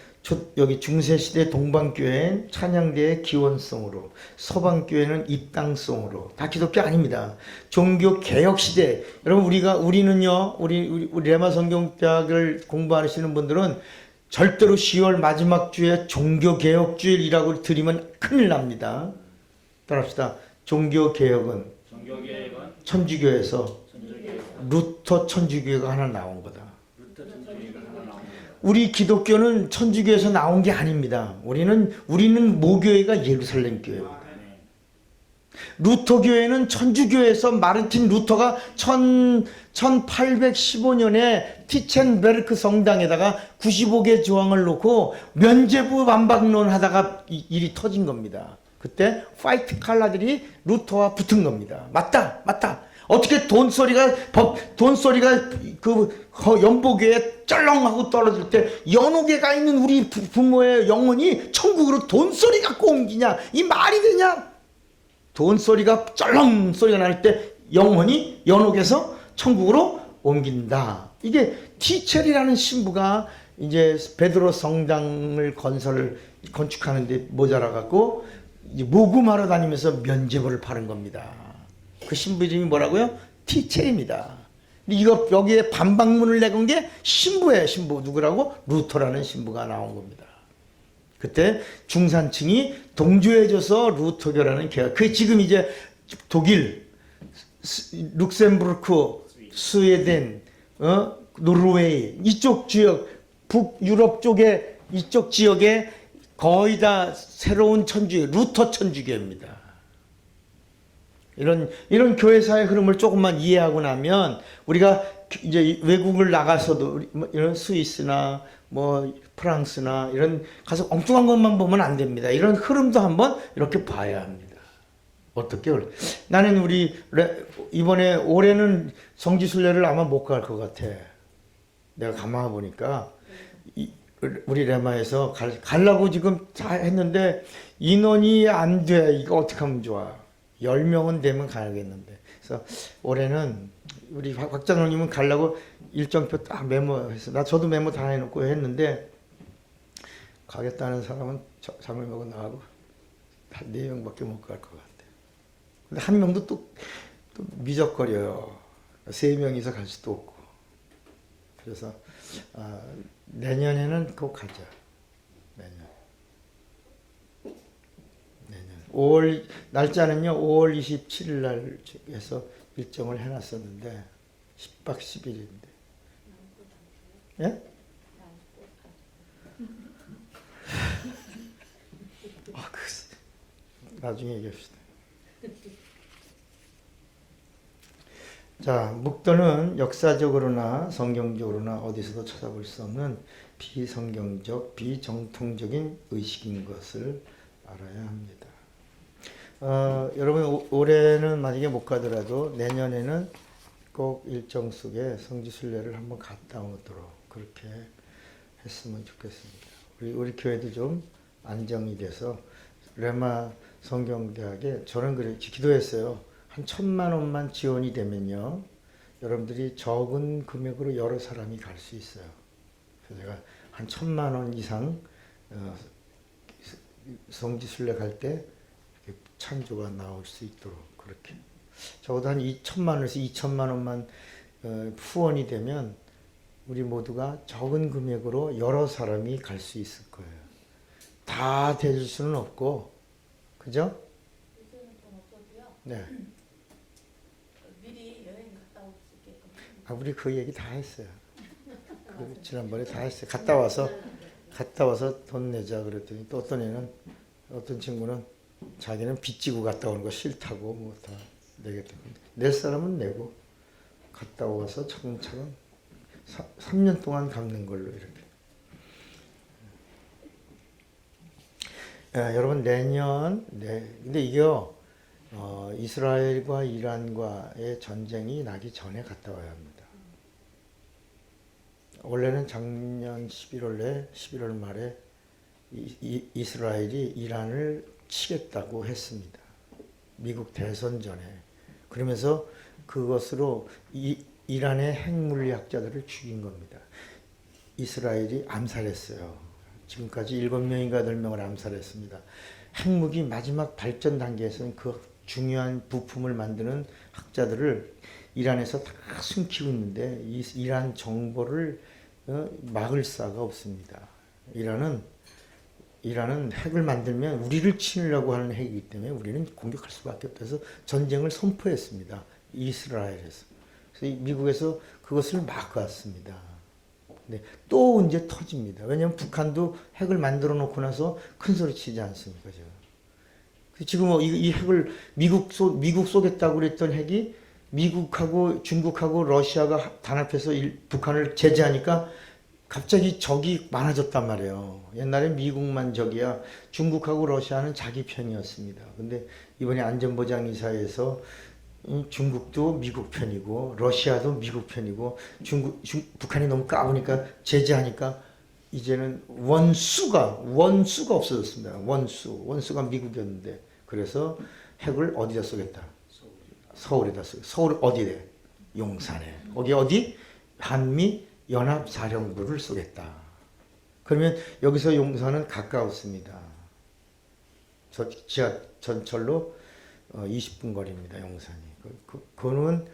Speaker 3: 여기 중세시대 동방교회는 찬양대의 기원성으로, 서방교회는 입당성으로, 다 기독교 아닙니다. 종교개혁시대. 여러분, 우리는요, 우리 레마 성경대학을 공부하시는 분들은 절대로 10월 마지막 주에 종교개혁주일이라고 드리면 큰일 납니다. 따라합시다. 종교개혁은 천주교에서 루터 천주교회가 하나 나온 거다. 우리 기독교는 천주교에서 나온 게 아닙니다. 우리는 모교회가 예루살렘 교회입니다. 루터 교회는 천주교에서 마르틴 루터가 1815년에 티첸베르크 성당에다가 95개 조항을 놓고 면죄부 반박론 하다가 일이 터진 겁니다. 그때 화이트 칼라들이 루터와 붙은 겁니다. 맞다. 어떻게 돈소리가 그 연보교에 쩔렁하고 떨어질 때 연옥에 있는 우리 부모의 영혼이 천국으로 돈소리 갖고 옮기냐? 이 말이 되냐? 돈소리가 쩔렁 소리가 날 때 영혼이 연옥에서 천국으로 옮긴다. 이게 티첼이라는 신부가 이제 베드로 성당을 건축하는데 모자라 갖고 모금하러 다니면서 면죄부를 파는 겁니다. 그 신부 이름이 뭐라고요? 티첼입니다. 이거 여기에 반박문을 내건 게 신부예요. 신부 누구라고? 루터라는 신부가 나온 겁니다. 그때 중산층이 동조해줘서 루터교라는 개혁. 그 지금 이제 독일, 룩셈부르크, 스웨덴, 노르웨이 이쪽 지역, 북유럽 쪽에 이쪽 지역에 거의 다 새로운 천주교, 루터 천주교입니다. 이런 교회사의 흐름을 조금만 이해하고 나면 우리가 이제 외국을 나가서도 이런 스위스나 뭐 프랑스나 이런 가서 엉뚱한 것만 보면 안 됩니다. 이런 흐름도 한번 이렇게 봐야 합니다. 어떻게? 나는 이번에 올해는 성지순례를 아마 못 갈 것 같아. 내가 가만 보니까 우리 레마에서 가려고 지금 다 했는데 인원이 안 돼. 이거 어떻게 하면 좋아? 10명은 되면 가야겠는데. 그래서 올해는 우리 박 장로님은 가려고 일정표 딱 메모해서 저도 메모 다 해놓고 했는데 가겠다는 사람은 장로님하고 나하고 한 4명밖에 못 갈 것 같아. 근데 한 명도 또 미적거려요. 3명이서 갈 수도 없고. 그래서 내년에는 꼭 가자. 내년 5월 날짜는요 5월 27일 날 해서 일정을 해놨었는데 10박 10일인데 예? 나중에 얘기합시다. 자, 묵도는 역사적으로나 성경적으로나 어디서도 찾아볼 수 없는 비성경적, 비정통적인 의식인 것을 알아야 합니다. 여러분 올해는 만약에 못 가더라도 내년에는 꼭 일정 속에 성지순례를 한번 갔다 오도록 그렇게 했으면 좋겠습니다. 우리 교회도 좀 안정이 돼서 레마 성경대학에 저는 그래 기도했어요. 한 1,000만 원만 지원이 되면요, 여러분들이 적은 금액으로 여러 사람이 갈 수 있어요. 그래서 제가 한 1,000만 원 이상 성지순례 갈 때 찬조가 나올 수 있도록 그렇게 적어도 한 2,000만 원에서 2천만 원만 후원이 되면 우리 모두가 적은 금액으로 여러 사람이 갈 수 있을 거예요. 다 대줄 수는 없고, 그죠?
Speaker 4: 요새는 돈 없어도요.
Speaker 3: 네.
Speaker 4: 미리 여행 갔다 올 수 있게끔.
Speaker 3: 우리 그 얘기 다 했어요. 지난번에 다 했어요. 갔다 와서 돈 내자 그랬더니 또 어떤 친구는 자기는 빚지고 갔다 오는 거 싫다고 뭐 다 내겠다. 낼 사람은 내고 갔다 와서 차근차근 3년 동안 갚는 걸로 이렇게. 여러분 내년 근데 이게요 이스라엘과 이란과의 전쟁이 나기 전에 갔다 와야 합니다. 원래는 작년 11월 말에 이스라엘이 이란을 치겠다고 했습니다. 미국 대선 전에. 그러면서 그것으로 이란의 핵물리학자들을 죽인 겁니다. 이스라엘이 암살했어요. 지금까지 7명인가 8명을 암살했습니다. 핵무기 마지막 발전 단계에서는 그 중요한 부품을 만드는 학자들을 이란에서 다 숨기고 있는데 이란 정보를 막을 수가 없습니다. 이란은 핵을 만들면 우리를 치려고 하는 핵이기 때문에 우리는 공격할 수밖에 없어서 전쟁을 선포했습니다. 이스라엘에서. 그래서 미국에서 그것을 막았습니다. 네, 또 이제 터집니다. 왜냐하면 북한도 핵을 만들어 놓고 나서 큰 소리 치지 않습니까? 지금 이 핵을 미국 쏘겠다고 그랬던 핵이 미국하고 중국하고 러시아가 단합해서 북한을 제재하니까 갑자기 적이 많아졌단 말이에요. 옛날에 미국만 적이야 중국하고 러시아는 자기 편이었습니다. 근데 이번에 안전보장이사회에서 중국도 미국 편이고 러시아도 미국 편이고 북한이 너무 까부니까 제재하니까 이제는 원수가 없어졌습니다. 원수가 미국이었는데 그래서 핵을 어디다 쏘겠다. 서울에다 쏘. 서울 어디래? 용산에. 어디? 한미 연합사령부를 쏘겠다. 그러면 여기서 용산은 가까웠습니다. 전철로 20분 거리입니다. 용산이. 그거는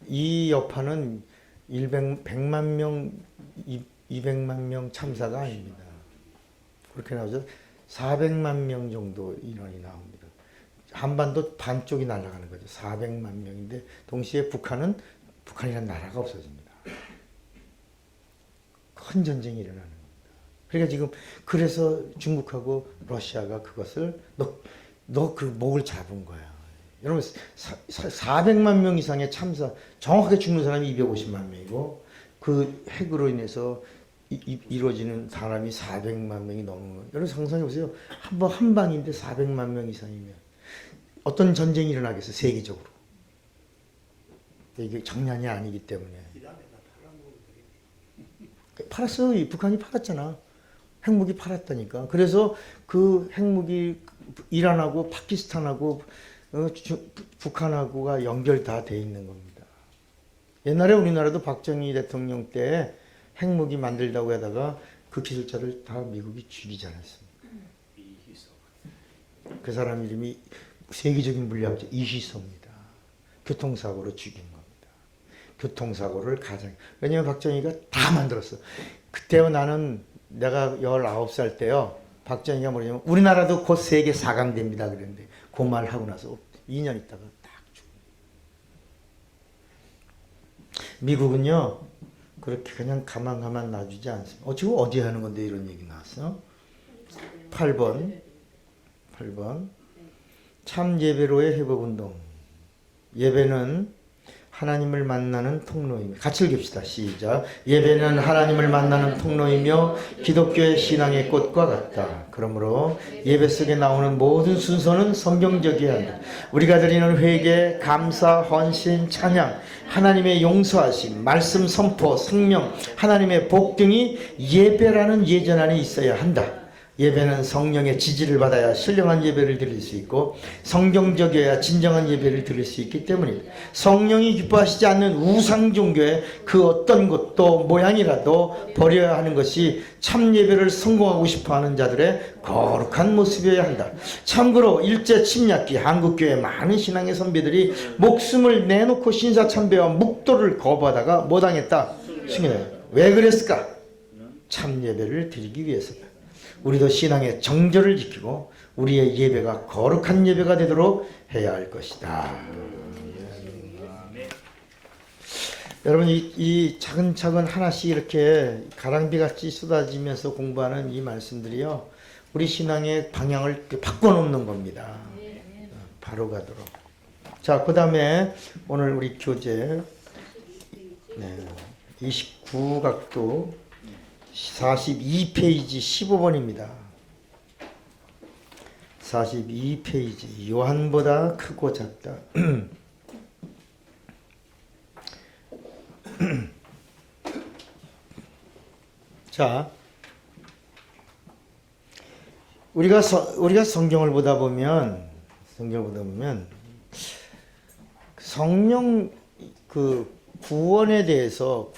Speaker 3: 이 여파는 100만 명, 200만 명 참사가 아닙니다. 그렇게 나오죠. 400만 명 정도 인원이 나옵니다. 한반도 반쪽이 날아가는 거죠. 400만 명인데 동시에 북한이라는 나라가 없어집니다. 큰 전쟁이 일어나는 겁니다. 그러니까 지금 그래서 중국하고 러시아가 그것을 너 그 목을 잡은 거야. 여러분 400만 명 이상의 참사 정확하게 죽는 사람이 250만 명이고 그 핵으로 인해서 이루어지는 사람이 400만 명이 넘는 거예요. 여러분 상상해 보세요. 한 방인데 400만 명 이상이면 어떤 전쟁이 일어나겠어요? 세계적으로. 이게 장난이 아니기 때문에. 팔았어요. 북한이 팔았잖아. 핵무기 팔았다니까. 그래서 그 핵무기 이란하고 파키스탄하고 북한하고가 연결 다 돼 있는 겁니다. 옛날에 우리나라도 박정희 대통령 때 핵무기 만들다고 하다가 그 기술자를 다 미국이 죽이지 않았습니까? 그 사람 이름이 세계적인 물리학자 이시소입니다. 교통사고로 죽인 겁니다. 교통사고를 왜냐면 박정희가 다 만들었어. 그때요 내가 19살 때요. 박정희가 뭐냐면 우리나라도 곧 세계 4강 됩니다 그랬는데 그 말 하고 나서 2년 있다가 딱 죽어요. 미국은요 그렇게 그냥 가만 놔주지 않습니다. 지금 어디 하는 건데 이런 얘기 나왔어? 8번 참 예배로의 회복운동. 예배는 하나님을 만나는 통로이며 같이 읽읍시다. 시작. 예배는 하나님을 만나는 통로이며 기독교의 신앙의 꽃과 같다. 그러므로 예배 속에 나오는 모든 순서는 성경적이어야 한다. 우리가 드리는 회개, 감사, 헌신, 찬양, 하나님의 용서하심, 말씀 선포, 성령, 하나님의 복 등이 예배라는 예전 안에 있어야 한다. 예배는 성령의 지지를 받아야 신령한 예배를 드릴 수 있고 성경적이어야 진정한 예배를 드릴 수 있기 때문입니다. 성령이 기뻐하시지 않는 우상 종교의 그 어떤 것도 모양이라도 버려야 하는 것이 참 예배를 성공하고 싶어하는 자들의 거룩한 모습이어야 한다. 참고로 일제 침략기 한국교회 많은 신앙의 선비들이 목숨을 내놓고 신사참배와 묵도를 거부하다가 못 당했다. 왜 그랬을까? 참 예배를 드리기 위해서다. 우리도 신앙의 정절을 지키고 우리의 예배가 거룩한 예배가 되도록 해야 할 것이다. 여러분 이 차근차근 하나씩 이렇게 가랑비같이 쏟아지면서 공부하는 이 말씀들이요 우리 신앙의 방향을 바꿔놓는 겁니다. 바로 가도록. 자, 그 다음에 오늘 우리 교재 29각도 42페이지 15번입니다. 42페이지 요한보다 크고 작다. 자, 우리가 성경을 보다 보면 성령 그 구원에 대해서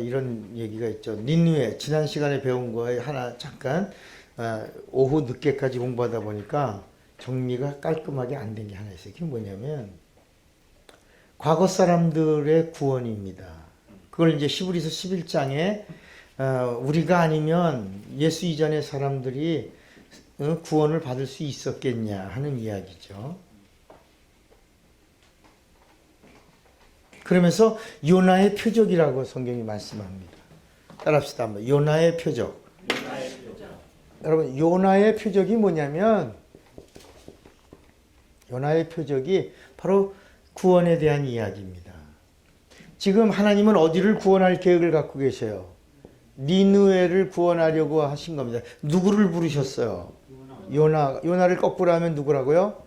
Speaker 3: 이런 얘기가 있죠. 니느웨 지난 시간에 배운 거에 하나 잠깐 오후 늦게까지 공부하다 보니까 정리가 깔끔하게 안 된 게 하나 있어요. 그게 뭐냐면 과거 사람들의 구원입니다. 그걸 이제 히브리서 11장에 우리가 아니면 예수 이전의 사람들이 구원을 받을 수 있었겠냐 하는 이야기죠. 그러면서 요나의 표적이라고 성경이 말씀합니다. 따라합시다 한번. 요나의 표적. 여러분 요나의 표적이 뭐냐면 요나의 표적이 바로 구원에 대한 이야기입니다. 지금 하나님은 어디를 구원할 계획을 갖고 계세요? 니느웨를 구원하려고 하신 겁니다. 누구를 부르셨어요? 요나를 거꾸로 하면 누구라고요?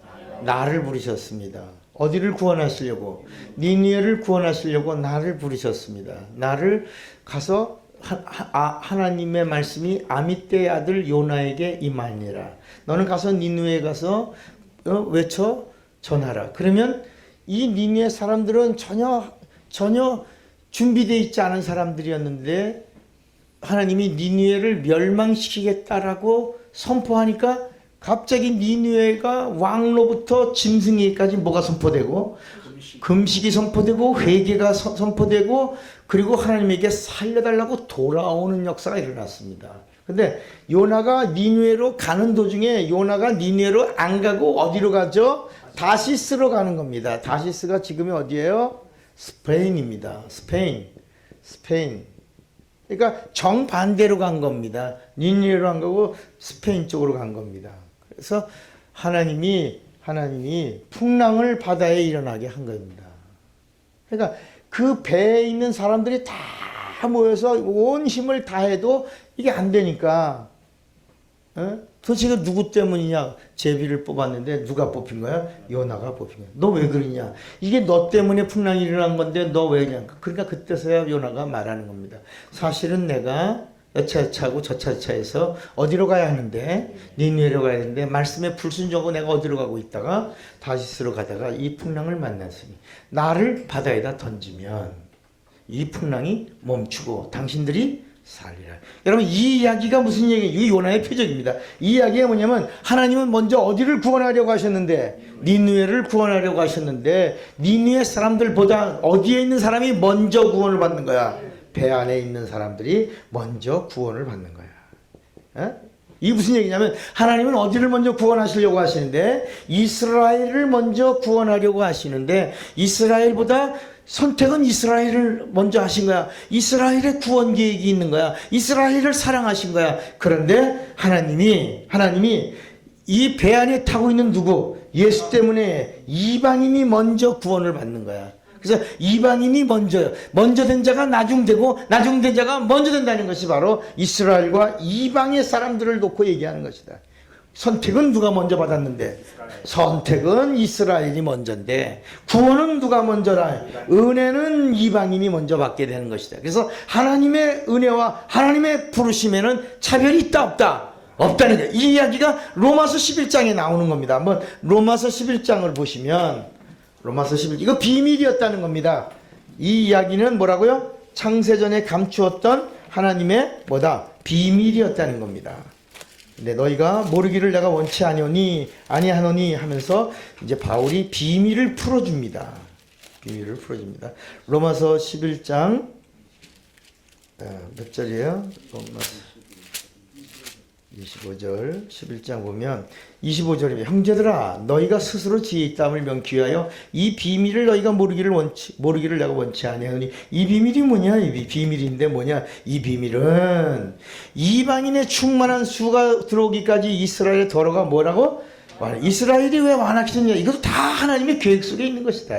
Speaker 3: 나를 부르셨습니다. 어디를 구원하시려고? 니느웨를 구원하시려고 나를 부르셨습니다. 나를 가서 하나님의 말씀이 아미떼의 아들 요나에게 임하니라. 너는 가서 니느웨에 가서 외쳐 전하라. 그러면 이 니느웨 사람들은 전혀 준비되어 있지 않은 사람들이었는데 하나님이 니느웨를 멸망시키겠다라고 선포하니까 갑자기 니느웨가 왕로부터 짐승에게까지 뭐가 선포되고 금식이 선포되고 회개가 선포되고 그리고 하나님에게 살려달라고 돌아오는 역사가 일어났습니다. 근데 요나가 니느웨로 가는 도중에 요나가 니느웨로 안 가고 어디로 가죠? 다시스로 가는 겁니다. 다시스가 지금이 어디예요? 스페인입니다. 스페인. 그러니까 정반대로 간 겁니다. 니느웨로 안 가고 스페인 쪽으로 간 겁니다. 그래서 하나님이 풍랑을 바다에 일어나게 한 겁니다. 그러니까 그 배에 있는 사람들이 다 모여서 온 힘을 다해도 이게 안 되니까 도대체 이거 누구 때문이냐? 제비를 뽑았는데 누가 뽑힌 거야? 요나가 뽑힌 거야. 너 왜 그러냐? 이게 너 때문에 풍랑이 일어난 건데 너 왜 그냥 그러니까 그때서야 요나가 말하는 겁니다. 사실은 내가 여차여차하고 저차여차해서 어디로 가야 하는데 니느웨로 가야 하는데 말씀에 불순종하고 내가 어디로 가고 있다가 다시스로 가다가 이 풍랑을 만났으니 나를 바다에다 던지면 이 풍랑이 멈추고 당신들이 살리라. 여러분 이 이야기가 무슨 얘기예요? 이 요나의 표적입니다. 이 이야기가 뭐냐면 하나님은 먼저 어디를 구원하려고 하셨는데 니느웨를 구원하려고 하셨는데 니느웨 사람들보다 어디에 있는 사람이 먼저 구원을 받는 거야? 배 안에 있는 사람들이 먼저 구원을 받는 거야. 이게 무슨 얘기냐면 하나님은 어디를 먼저 구원하시려고 하시는데 이스라엘을 먼저 구원하려고 하시는데 이스라엘보다 선택은 이스라엘을 먼저 하신 거야. 이스라엘의 구원 계획이 있는 거야. 이스라엘을 사랑하신 거야. 그런데 하나님이 이 배 안에 타고 있는 누구? 예수 때문에 이방인이 먼저 구원을 받는 거야. 그래서 이방인이 먼저 된 자가 나중되고 나중된 자가 먼저 된다는 것이 바로 이스라엘과 이방의 사람들을 놓고 얘기하는 것이다. 선택은 누가 먼저 받았는데? 선택은 이스라엘이 먼저인데 구원은 누가 먼저라? 은혜는 이방인이 먼저 받게 되는 것이다. 그래서 하나님의 은혜와 하나님의 부르심에는 차별이 있다 없다? 없다는 거예요. 이 이야기가 로마서 11장에 나오는 겁니다. 한번 로마서 11장을 보시면 로마서 11장 이거 비밀이었다는 겁니다. 이 이야기는 뭐라고요? 창세전에 감추었던 하나님의 비밀이었다는 겁니다. 근데 너희가 모르기를 내가 원치 아니하노니 하면서 이제 바울이 비밀을 풀어줍니다. 로마서 11장 몇 절이에요? 로마서 25절 11장 보면 25절이면 형제들아 너희가 스스로 지혜 있다함을 명기 위하여 이 비밀을 너희가 모르기를 내가 원치 아니하노니 이 비밀이 뭐냐? 이 비밀인데 뭐냐? 이 비밀은 이방인의 충만한 수가 들어오기까지 이스라엘의 더러가 뭐라고? 이스라엘이 왜 완악해졌냐? 이것도 다 하나님의 계획 속에 있는 것이다.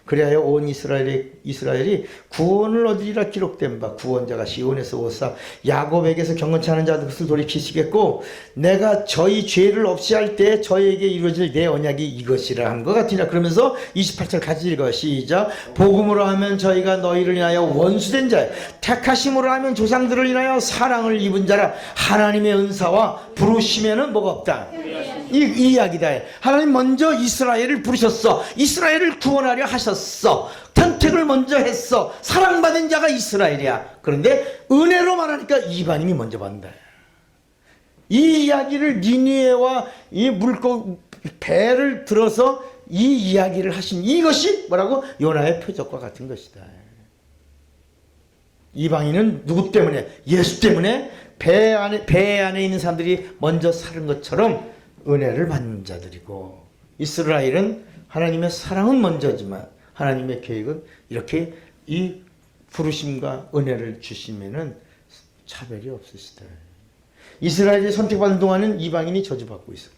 Speaker 3: 그리하여 온 이스라엘이 구원을 얻으리라 기록된 바 구원자가 시온에서 오사 야곱에게서 경건치 않은 자들을 돌이키시겠고 내가 저희 죄를 없이 할 때 저에게 이루어질 내 언약이 이것이라 한 것 같으냐. 그러면서 28절 같이 읽어. 시작. 복음으로 하면 저희가 너희를 인하여 원수된 자야 택하심으로 하면 조상들을 인하여 사랑을 입은 자라. 하나님의 은사와 부르심에는 뭐가 없다. 이 이야기다. 하나님 먼저 이스라엘을 부르셨어. 이스라엘을 구원하려 하셨어. 선택을 먼저 했어. 사랑받은 자가 이스라엘이야. 그런데 은혜로 말하니까 이방인이 먼저 받는다. 이 이야기를 니느웨와 이 물고 배를 들어서 이 이야기를 하신 이것이 뭐라고? 요나의 표적과 같은 것이다. 이방인은 누구 때문에? 예수 때문에 배 안에 있는 사람들이 먼저 살은 것처럼 은혜를 받는 자들이고, 이스라엘은 하나님의 사랑은 먼저지만 하나님의 계획은 이렇게 이 부르심과 은혜를 주시면은 차별이 없으시다. 이스라엘이 선택받은 동안은 이방인이 저주받고 있어.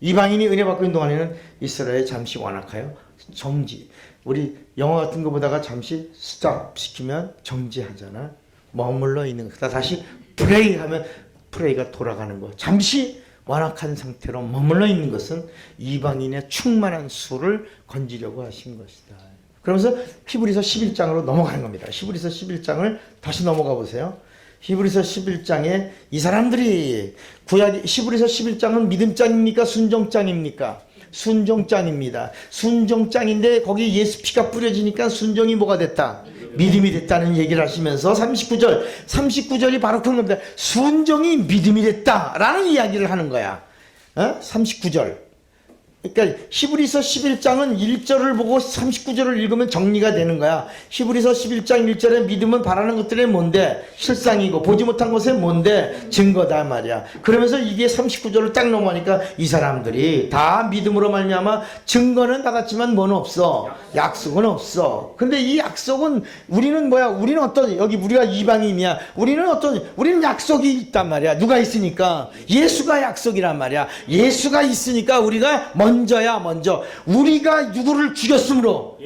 Speaker 3: 이방인이 은혜 받고 있는 동안에는 이스라엘이 잠시 완악하여 정지. 우리 영화 같은 거 보다가 잠시 스탑 시키면 정지하잖아. 머물러 있는 거. 다시 프레이 하면 프레이가 돌아가는 거. 잠시 완악한 상태로 머물러 있는 것은 이방인의 충만한 수를 건지려고 하신 것이다. 그러면서 히브리서 11장으로 넘어가는 겁니다. 히브리서 11장을 다시 넘어가 보세요. 히브리서 11장에 이 사람들이 히브리서 11장은 믿음장입니까? 순종장입니까? 순종장입니다. 순종장인데 거기 예수 피가 뿌려지니까 순종이 뭐가 됐다? 믿음이 됐다는 얘기를 하시면서 39절이 바로 그런 겁니다. 순종이 믿음이 됐다라는 이야기를 하는 거야. 39절. 그러니까 히브리서 11장은 1절을 보고 39절을 읽으면 정리가 되는 거야. 히브리서 11장 1절에 믿음은 바라는 것들이 뭔데? 실상이고 보지 못한 것은 뭔데? 증거다 말이야. 그러면서 이게 39절을 딱 넘어가니까 이 사람들이 다 믿음으로 말미암아 증거는 받았지만 뭐는 없어? 약속은 없어. 근데 이 약속은 우리는 뭐야? 우리는 어떤, 여기 우리가 이방인이야. 우리는 약속이 있단 말이야. 누가 있으니까? 예수가 약속이란 말이야. 예수가 있으니까 우리가 먼저 우리가 누구를 죽였으므로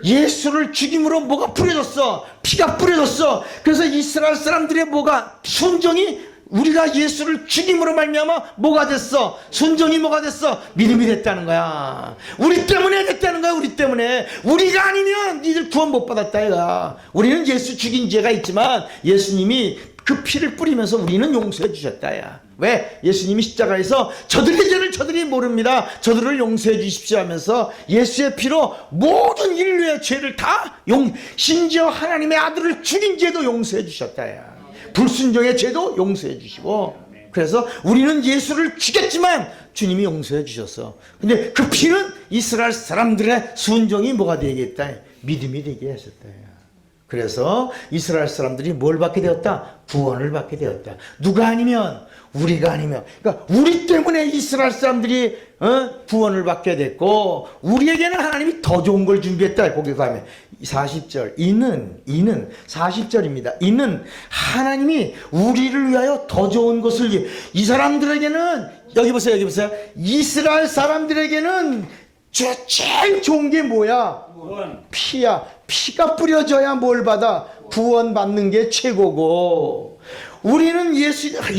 Speaker 3: 예수를 죽임으로 뭐가 뿌려졌어? 피가 뿌려졌어. 그래서 이스라엘 사람들의 뭐가 순종이 우리가 예수를 죽임으로 말미암아 뭐가 됐어? 순종이 뭐가 됐어? 믿음이 됐다는 거야. 우리 때문에 됐다는 거야. 우리 때문에. 우리가 아니면 니들 구원 못 받았다 이거야. 우리는 예수 죽인 죄가 있지만 예수님이 그 피를 뿌리면서 우리는 용서해 주셨다 야. 왜? 예수님이 십자가에서 저들의 죄를 저들이 모릅니다. 저들을 용서해 주십시오 하면서 예수의 피로 모든 인류의 죄를 다 심지어 하나님의 아들을 죽인 죄도 용서해 주셨다 야. 불순종의 죄도 용서해 주시고, 그래서 우리는 예수를 죽였지만 주님이 용서해 주셨어. 근데 그 피는 이스라엘 사람들의 순종이 뭐가 되겠다? 믿음이 되게 하셨다 야. 그래서 이스라엘 사람들이 뭘 받게 되었다? 구원을 받게 되었다. 누가 아니면? 우리가 아니면. 그러니까 우리 때문에 이스라엘 사람들이 구원을 받게 됐고, 우리에게는 하나님이 더 좋은 걸 준비했다. 거기 가면 40절 이는 40절입니다. 이는 하나님이 우리를 위하여 더 좋은 것을, 이 사람들에게는 여기 보세요. 이스라엘 사람들에게는 제일 좋은 게 뭐야? 피야. 피가 뿌려져야 뭘 받아? 구원 받는 게 최고고, 우리는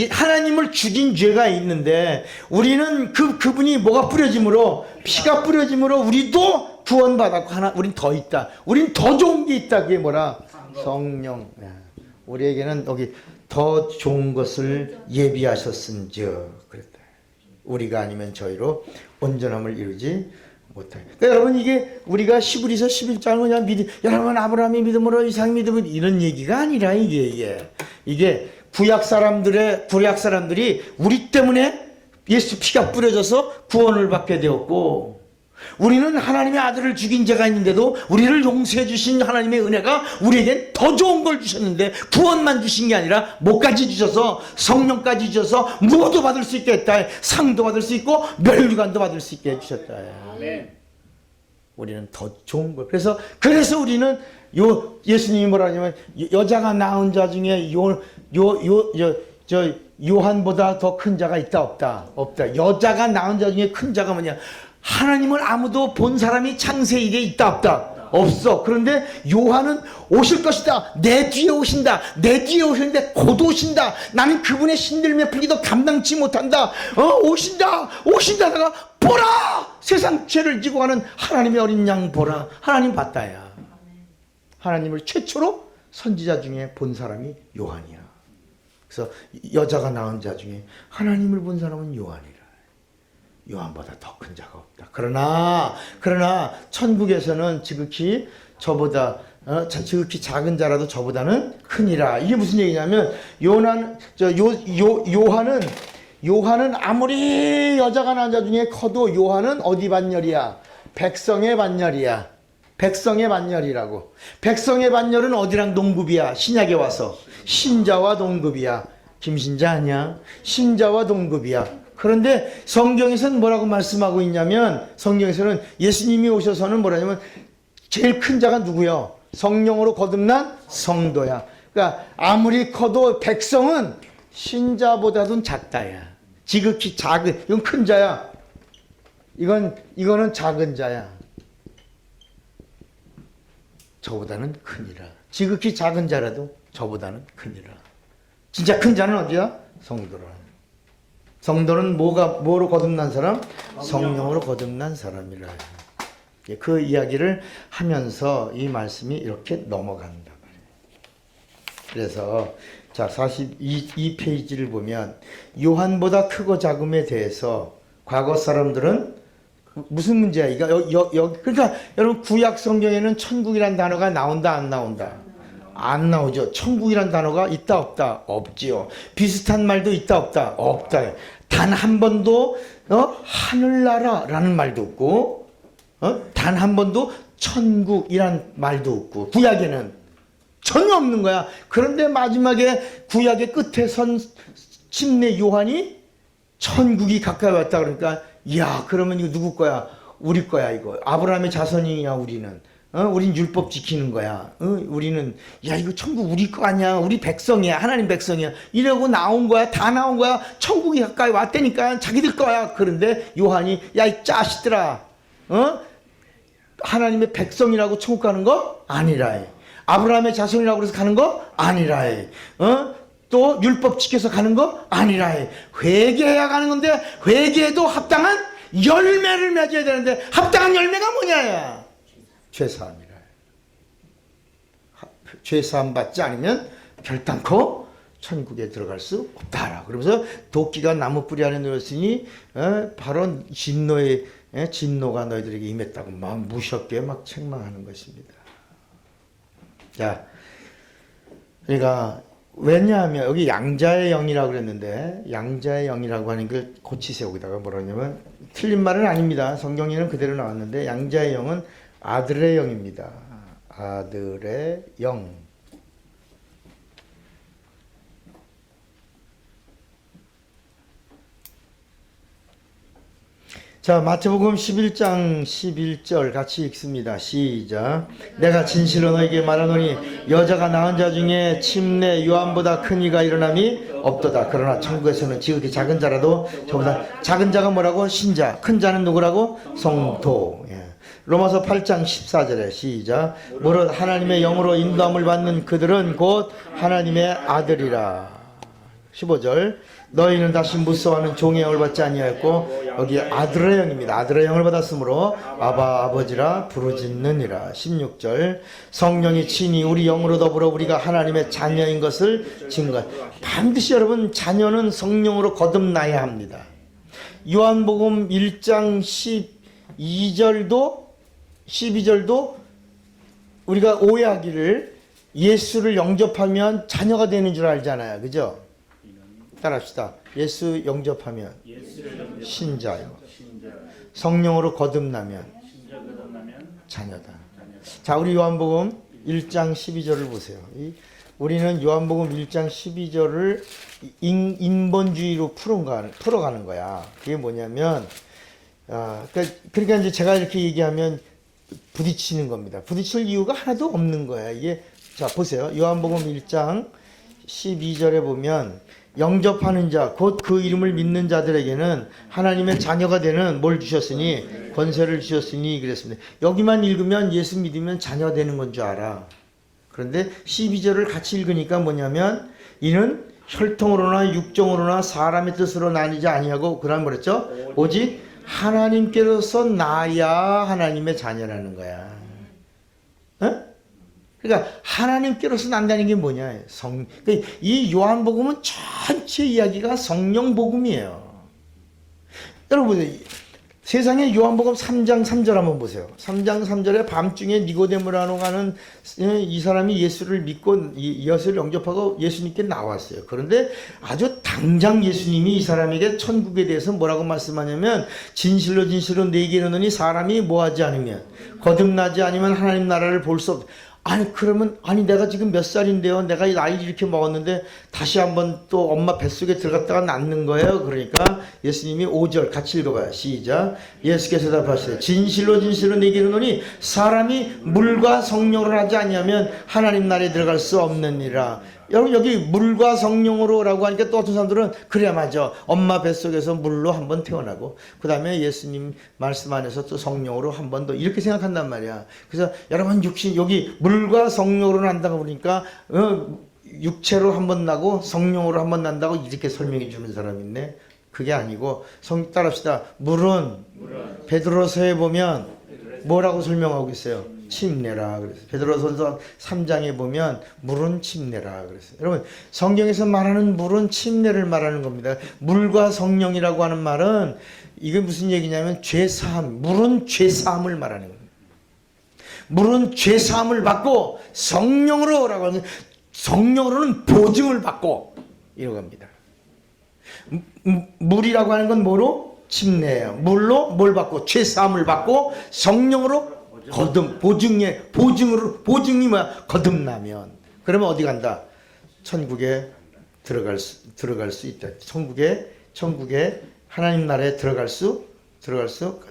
Speaker 3: 하나님을 죽인 죄가 있는데 우리는 그분이 뭐가 뿌려짐으로? 피가 뿌려짐으로 우리도 구원 받았고, 우린 더 있다. 우린 더 좋은 게 있다. 그게 뭐라? 성령. 우리에게는 여기 더 좋은 것을 예비하셨은즉 그랬다. 우리가 아니면 저희로 온전함을 이루지 못해. 그러니까 여러분, 이게 우리가 히브리서 11장은 그냥 여러분 아브라함이 믿음으로 이삭이 믿음으로 이런 얘기가 아니라 이게 구약 사람들이 우리 때문에 예수 피가 뿌려져서 구원을 받게 되었고, 우리는 하나님의 아들을 죽인 죄가 있는데도 우리를 용서해 주신 하나님의 은혜가 우리에겐 더 좋은 걸 주셨는데, 구원만 주신 게 아니라 뭐까지 주셔서? 성령까지 주셔서 무도 받을 수 있게 했다. 상도 받을 수 있고 멸류관도 받을 수 있게 해주셨다. 아멘. 우리는 더 좋은 걸. 그래서 우리는 예수님이 뭐라 하냐면, 여자가 낳은 자 중에 요한보다 더 큰 자가 있다 없다? 없다. 여자가 낳은 자 중에 큰 자가 뭐냐? 하나님을 아무도 본 사람이 창세일에 있다 없다? 없어. 그런데 요한은 오실 것이다. 내 뒤에 오신다. 내 뒤에 오시는데 곧 오신다. 나는 그분의 신들매 풀기도 감당치 못한다. 오신다. 오신다다가 보라! 세상 죄를 지고 가는 하나님의 어린 양 보라. 하나님 봤다야. 하나님을 최초로 선지자 중에 본 사람이 요한이야. 그래서 여자가 낳은 자 중에 하나님을 본 사람은 요한이라. 요한보다 더 큰 자가 없다. 그러나 천국에서는 지극히 저보다 지극히 작은 자라도 저보다는 크니라. 이게 무슨 얘기냐면 요한은 아무리 여자가 낳은 자 중에 커도 요한은 어디 반열이야? 백성의 반열이야. 백성의 반열이라고. 백성의 반열은 어디랑 동급이야? 신약에 와서 신자와 동급이야. 김신자 아니야? 신자와 동급이야. 그런데 성경에서는 뭐라고 말씀하고 있냐면, 성경에서는 예수님이 오셔서는 뭐라냐면 제일 큰 자가 누구요? 성령으로 거듭난 성도야. 그러니까 아무리 커도 백성은 신자보다도 작다야. 지극히 작은, 이건 큰 자야. 이거는 작은 자야. 저보다는 크니라. 지극히 작은 자라도 저보다는 크니라. 진짜 큰 자는 어디야? 성도라. 성도는 뭐로 거듭난 사람? 성령으로 거듭난 사람이라. 그 이야기를 하면서 이 말씀이 이렇게 넘어간다. 그래서 자 42페이지를 보면 요한보다 크고 작음에 대해서 과거 사람들은 무슨 문제야? 그러니까 여러분 구약 성경에는 천국이란 단어가 나온다 안 나온다? 안 나오죠. 천국이란 단어가 있다 없다? 없지요. 비슷한 말도 있다 없다? 없다. 단 한 번도 하늘나라라는 말도 없고 단 한 번도 천국이란 말도 없고 구약에는 전혀 없는 거야. 그런데 마지막에 구약의 끝에 선 침례 요한이 천국이 가까이 왔다 그러니까 이야 그러면 이거 누구 거야? 우리 거야 이거. 아브라함의 자손이야 우리는. 우린 율법 지키는 거야. 우리는 야 이거 천국 우리 거 아니야. 우리 백성이야. 하나님 백성이야. 이러고 나온 거야. 다 나온 거야. 천국이 가까이 왔다니까 자기들 거야. 그런데 요한이 야 이 짜식들아. 하나님의 백성이라고 천국 가는 거 아니라. 아브라함의 자손이라고 그래서 가는 거 아니라. 또 율법 지켜서 가는 거 아니라. 회개해야 가는 건데 회개에도 합당한 열매를 맺어야 되는데 합당한 열매가 뭐냐? 죄사함이라. 죄사함 받지 않으면 결단코 천국에 들어갈 수 없다라. 그러면서 도끼가 나무 뿌리 안에 놓였으니 바로 진노가 너희들에게 임했다고 막 무섭게 막 책망하는 것입니다. 자, 그러니까 왜냐하면 여기 양자의 영이라고 그랬는데 양자의 영이라고 하는 걸 고치세요. 여기다가 뭐라냐면 틀린 말은 아닙니다. 성경에는 그대로 나왔는데 양자의 영은 아들의 영입니다. 아들의 영. 자, 마태복음 11장 11절 같이 읽습니다. 시작. 내가 진실로 너에게 말하노니 여자가 낳은 자 중에 침례 요한보다 큰 이가 일어남이 없도다. 그러나 천국에서는 지극히 작은 자라도 저보다 작은 자가 뭐라고? 신자. 큰 자는 누구라고? 성도. 로마서 8장 14절에 시작. 무릇 하나님의 영으로 인도함을 받는 그들은 곧 하나님의 아들이라. 15절. 너희는 다시 무서워하는 종의 영을 받지 아니하였고 여기 아들의 영입니다. 아들의 영을 받았으므로 아바 아버지라 부르짖느니라. 16절. 성령이 친히 우리 영으로 더불어 우리가 하나님의 자녀인 것을 증거. 반드시 여러분 자녀는 성령으로 거듭나야 합니다. 요한복음 1장 12절도 우리가 오해하기를 예수를 영접하면 자녀가 되는 줄 알잖아요. 그죠? 따라합시다. 예수 영접하면 신자요. 성령으로 거듭나면 자녀다. 자, 우리 요한복음 1장 12절을 보세요. 우리는 요한복음 1장 12절을 인본주의로 풀어가는 거야. 그게 뭐냐면 그러니까 이제 제가 이렇게 얘기하면 부딪히는 겁니다. 부딪힐 이유가 하나도 없는 거야. 이게 자 보세요. 요한복음 1장 12절에 보면 영접하는 자, 곧 그 이름을 믿는 자들에게는 하나님의 자녀가 되는 뭘 주셨으니? 권세를 주셨으니 그랬습니다. 여기만 읽으면 예수 믿으면 자녀 되는 건 줄 알아. 그런데 12절을 같이 읽으니까 뭐냐면 이는 혈통으로나 육정으로나 사람의 뜻으로 나뉘지 아니하고 그다음 뭐랬죠? 오직 하나님께로서 나야 하나님의 자녀라는 거야. 어? 그러니까 하나님께로서 난다는 게 뭐냐? 그러니까 이 요한복음은 전체 이야기가 성령 복음이에요. 여러분 세상에 요한복음 3장 3절 한번 보세요. 3장 3절에 밤중에 니고데모라고 하는 이 사람이 예수를 믿고 예수를 영접하고 예수님께 나왔어요. 그런데 아주 당장 예수님이 이 사람에게 천국에 대해서 뭐라고 말씀하냐면 진실로 진실로 내게 이르노니 사람이 뭐하지 않으면 거듭나지 아니면 하나님 나라를 볼 수 없다. 아니 그러면 아니 내가 지금 몇 살인데요. 내가 이 나이를 이렇게 먹었는데 다시 한번 또 엄마 뱃속에 들어갔다가 낳는 거예요. 그러니까 예수님이 5절 같이 읽어봐요. 시작. 예수께서 대답하시되 진실로 진실로 내게 이르노니 사람이 물과 성령으로 하지 아니하면 하나님 나라에 들어갈 수 없느니라. 여러분 여기 물과 성령으로라고 하니까 또 어떤 사람들은 그래 맞아. 엄마 뱃속에서 물로 한번 태어나고 그 다음에 예수님 말씀 안에서 또 성령으로 한 번 더 이렇게 생각한단 말이야. 그래서 여러분 육신 여기 물과 성령으로 난다고 보니까 육체로 한 번 나고 성령으로 한 번 난다고 이렇게 설명해 주는 사람이 있네. 그게 아니고 따라합시다. 물은 베드로서에 보면 뭐라고 설명하고 있어요? 침례라 그랬어요. 베드로전서 3장에 보면 물은 침례라 그랬어요. 여러분 성경에서 말하는 물은 침례를 말하는 겁니다. 물과 성령이라고 하는 말은 이게 무슨 얘기냐면 죄사함, 물은 죄사함을 말하는 겁니다. 물은 죄사함을 받고 성령으로라고 하는 성령으로는 보증을 받고 이런 겁니다. 물이라고 하는 건 뭐로? 침례예요. 물로 뭘 받고? 죄사함을 받고 성령으로 보증이 뭐야? 거듭나면. 그러면 어디 간다? 천국에 들어갈 수 있다. 천국에 하나님 나라에 들어갈 수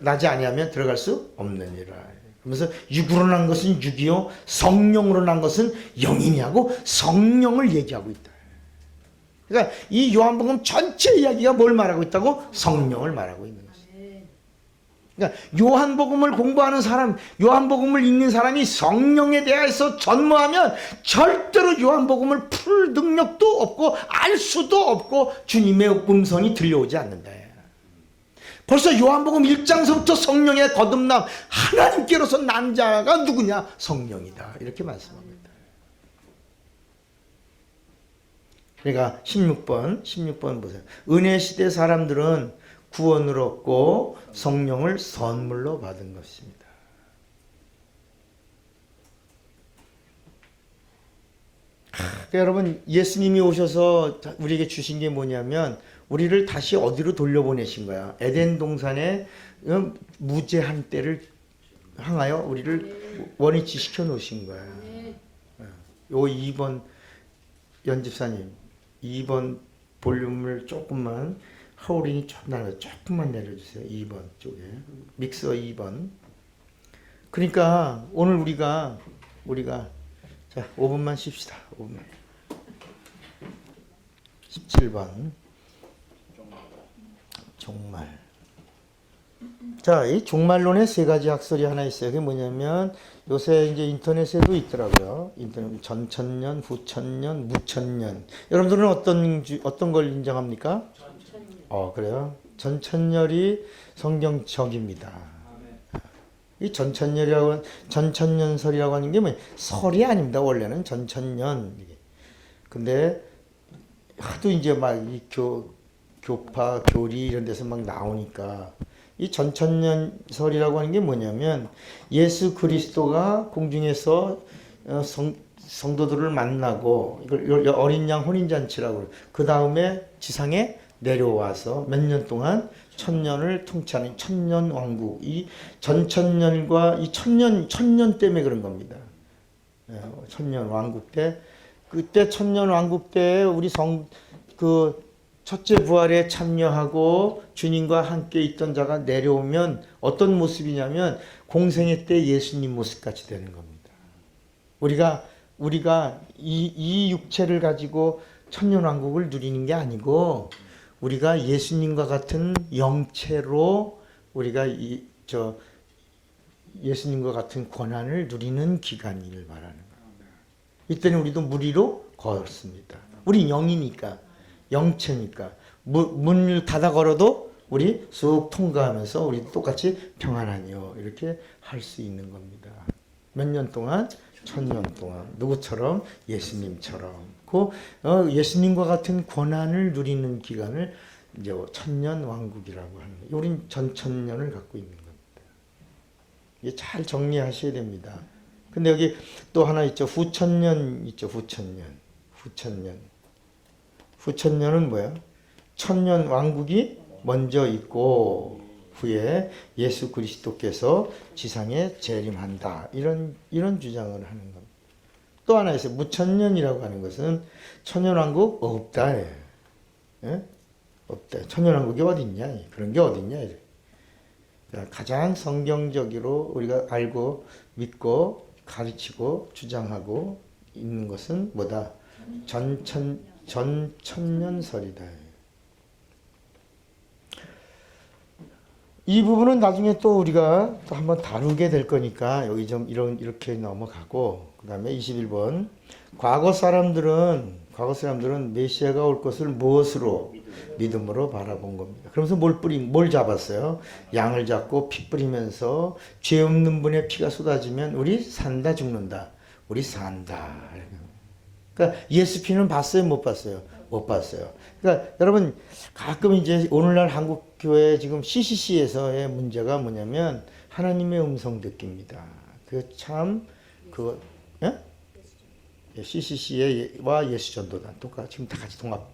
Speaker 3: 나지 아니하면 들어갈 수 없느니라. 그러면서 육으로 난 것은 육이요 성령으로 난 것은 영이냐고 성령을 얘기하고 있다. 그러니까 이 요한복음 전체 이야기가 뭘 말하고 있다고? 성령을 말하고 있는 것이다. 그러니까 요한복음을 공부하는 사람, 요한복음을 읽는 사람이 성령에 대해서 전무하면 절대로 요한복음을 풀 능력도 없고 알 수도 없고 주님의 음성이 들려오지 않는다. 벌써 요한복음 1장서부터 성령의 거듭남, 하나님께로서 난 자가 누구냐? 성령이다. 이렇게 말씀합니다. 그러니까 16번 보세요. 은혜 시대 사람들은 구원을 얻고 성령을 선물로 받은 것입니다. 그러니까 여러분 예수님이 오셔서 우리에게 주신 게 뭐냐면 우리를 다시 어디로 돌려보내신 거야. 에덴 동산에 무제한 때를 향하여 우리를 원위치 시켜 놓으신 거야. 요 2번 연집사님 2번 볼륨을 조금만 하우링이 조금만 내려주세요. 2번 쪽에 믹서 2번. 그러니까 오늘 우리가 자 5분만 쉽시다. 5분만. 17번 종말. 자, 이 종말론에 세 가지 학설이 하나 있어요. 그게 뭐냐면 요새 이제 인터넷에도 있더라고요. 인터넷 전천년, 후천년, 무천년. 여러분들은 어떤 걸 인정합니까? 그래요? 전천년이 성경적입니다. 이 전천년설이라고 하는 게 뭐예요? 설이 아닙니다. 원래는 전천년. 근데 하도 이제 막 이 교파, 교리 이런 데서 막 나오니까 이 전천년설이라고 하는 게 뭐냐면 예수 그리스도가 공중에서 성도들을 만나고 이걸 어린 양 혼인잔치라고 그래요. 그 다음에 지상에 내려와서 몇 년 동안 천년을 통치하는 천년왕국. 이 전천년과 이 천년 때문에 그런 겁니다. 천년왕국 때 그때 천년왕국 때 우리 첫째 부활에 참여하고 주님과 함께 있던 자가 내려오면 어떤 모습이냐면 공생애 때 예수님 모습같이 되는 겁니다. 우리가 이 육체를 가지고 천년왕국을 누리는 게 아니고 우리가 예수님과 같은 영체로 우리가 예수님과 같은 권한을 누리는 기간을 말하는 거예요. 이때는 우리도 무리로 걷습니다. 우리 영이니까, 영체니까 문을 닫아 걸어도 우리 쑥 통과하면서 우리 똑같이 평안하니요 이렇게 할 수 있는 겁니다. 몇 년 동안? 1000년 동안. 누구처럼? 예수님처럼. 예수님과 같은 권한을 누리는 기간을 이제 천년 왕국이라고 하는 거예요. 우린 전천년을 갖고 있는 겁니다. 이게 잘 정리하셔야 됩니다. 근데 여기 또 하나 있죠. 후천년 있죠. 후천년. 후천년은 뭐야? 천년 왕국이 먼저 있고 후에 예수 그리스도께서 지상에 재림한다. 이런 주장을 하는 겁니다. 또 하나 있어요. 무천년이라고 하는 것은 천년왕국 없다. 예? 없다. 천년왕국이 어딨냐? 그런 게 어딨냐? 가장 성경적으로 우리가 알고 믿고 가르치고 주장하고 있는 것은 뭐다? 전천년설이다. 이 부분은 나중에 또 우리가 또 한번 다루게 될 거니까 여기 좀 이렇게 넘어가고 그 다음에 21번 과거 사람들은 메시아가 올 것을 무엇으로? 믿음으로 바라본 겁니다. 그러면서 뭘 잡았어요? 양을 잡고 피 뿌리면서 죄 없는 분의 피가 쏟아지면 우리 산다 죽는다. 우리 산다. 그러니까 예수 피는 봤어요? 못 봤어요? 못 봤어요. 그러니까 여러분 가끔 이제 오늘날 한국 교회 지금 CCC에서의 문제가 뭐냐면 하나님의 음성 듣기입니다. CCC와 예수전도단 지금 다 같이 통합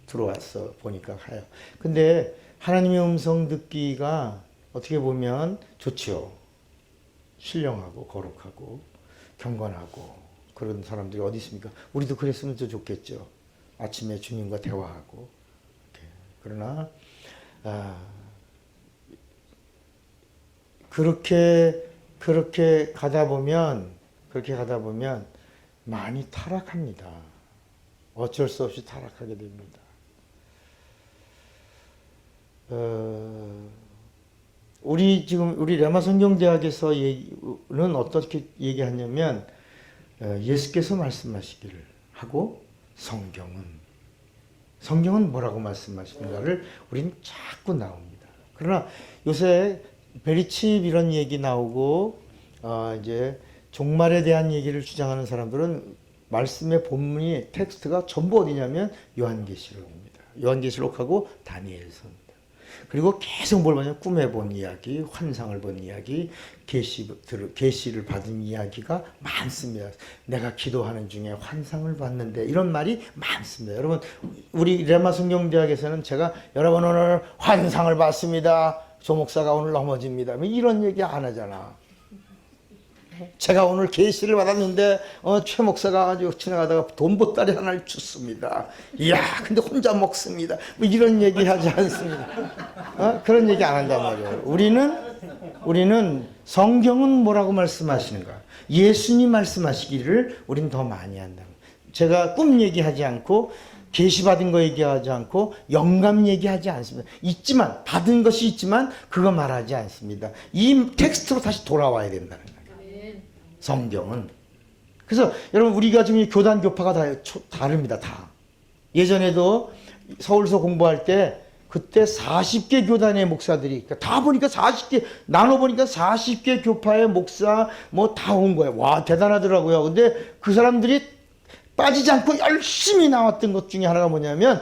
Speaker 3: 들어와서 보니까 해요. 근데 하나님의 음성 듣기가 어떻게 보면 좋지요. 신령하고 거룩하고 경건하고 그런 사람들이 어디 있습니까? 우리도 그랬으면 더 좋겠죠. 아침에 주님과 대화하고. 그러나 그렇게 가다 보면 많이 타락합니다. 어쩔 수 없이 타락하게 됩니다. 우리 레마성경대학에서는 어떻게 얘기하냐면 예수께서 말씀하시기를 하고 성경은 뭐라고 말씀하시는가를 우리는 자꾸 나옵니다. 그러나 요새 베리칩 이런 얘기 나오고 이제 종말에 대한 얘기를 주장하는 사람들은 말씀의 본문이 텍스트가 전부 어디냐면 요한계시록입니다. 요한계시록하고 다니엘서입니다. 그리고 계속 뭘 보냐면 꿈에 본 이야기, 환상을 본 이야기, 계시를 받은 이야기가 많습니다. 내가 기도하는 중에 환상을 봤는데 이런 말이 많습니다. 여러분 우리 레마성경대학에서는 제가 여러분 오늘 환상을 봤습니다. 조 목사가 오늘 넘어집니다. 이런 얘기 안 하잖아. 제가 오늘 계시를 받았는데 최 목사가 가지고 지나가다가 돈보따리 하나를 줬습니다. 이야 근데 혼자 먹습니다. 이런 얘기 하지 않습니다. 그런 얘기 안 한단 말이에요. 우리는 성경은 뭐라고 말씀하시는가? 예수님 말씀하시기를 우리는 더 많이 한다. 제가 꿈 얘기하지 않고 계시 받은 거 얘기하지 않고 영감 얘기하지 않습니다. 받은 것이 있지만 그거 말하지 않습니다. 이 텍스트로 다시 돌아와야 된다는 거예요. 성경은. 그래서 여러분 우리가 지금 교단 교파가 다릅니다. 다. 예전에도 서울서 공부할 때 그때 40개 교단의 목사들이 다 보니까 40개 나눠보니까 40개 교파의 목사 다 온 거예요. 와 대단하더라고요. 근데 그 사람들이 빠지지 않고 열심히 나왔던 것 중에 하나가 뭐냐면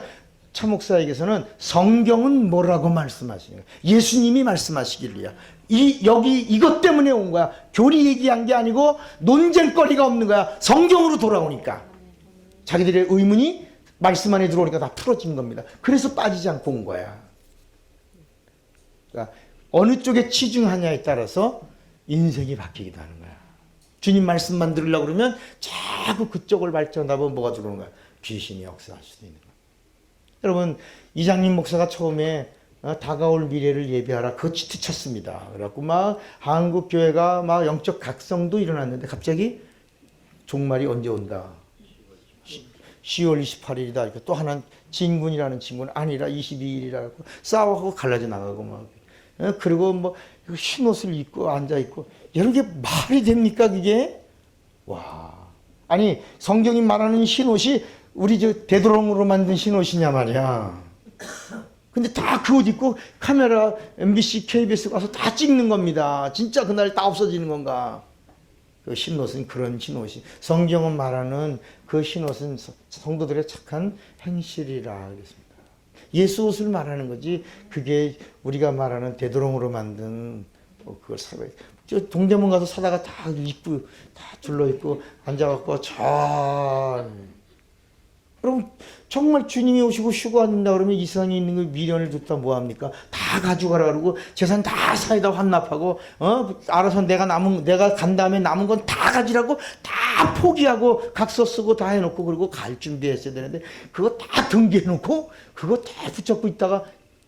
Speaker 3: 차 목사에게서는 성경은 뭐라고 말씀하시는 거예요. 예수님이 말씀하시길이야. 이것 때문에 온 거야. 교리 얘기한 게 아니고 논쟁거리가 없는 거야. 성경으로 돌아오니까. 자기들의 의문이 말씀 안에 들어오니까 다 풀어진 겁니다. 그래서 빠지지 않고 온 거야. 그러니까 어느 쪽에 치중하냐에 따라서 인생이 바뀌기도 하는 거야. 주님 말씀만 들으려고 그러면 자꾸 그쪽을 발전하다 보면 뭐가 들어오는 거야? 귀신이 역사할 수도 있는 거야. 여러분 이장님 목사가 처음에 다가올 미래를 예비하라 그거 치트 쳤습니다. 그래갖고 막 한국 교회가 막 영적 각성도 일어났는데 갑자기 종말이 언제 온다? 10월 28일이다. 이렇게 또 하나는 진군이라는 친구는 아니라 22일이라고 싸워하고 갈라져 나가고 막. 그리고 뭐 흰옷을 입고 앉아 있고 이런 게 말이 됩니까 그게? 와. 아니 성경이 말하는 흰옷이 우리 저 되도록으로 만든 흰옷이냐 말이야. 근데 다 그 옷 입고 카메라 MBC, KBS 가서 다 찍는 겁니다. 진짜 그날 다 없어지는 건가? 그 흰옷은 그런 흰옷이 성경은 말하는 그 흰옷은 성도들의 착한 행실이라 그랬습니다. 예수 옷을 말하는 거지 그게 우리가 말하는 되도록으로 만든 그걸 사고 저 동대문 가서 사다가 다 입고 다 둘러 입고 앉아갖고 여러분 정말 주님이 오시고 휴거한다 그러면 이 세상에 있는 그 미련을 뒀다 뭐합니까? 다 가져가라 그러고 재산 다 사이다 환납하고 알아서 내가 간 다음에 남은 건 다 가지라고 다 포기하고 각서 쓰고 다 해놓고 그리고 갈 준비했어야 되는데 그거 다 등기해놓고 그거 다 붙잡고 있다가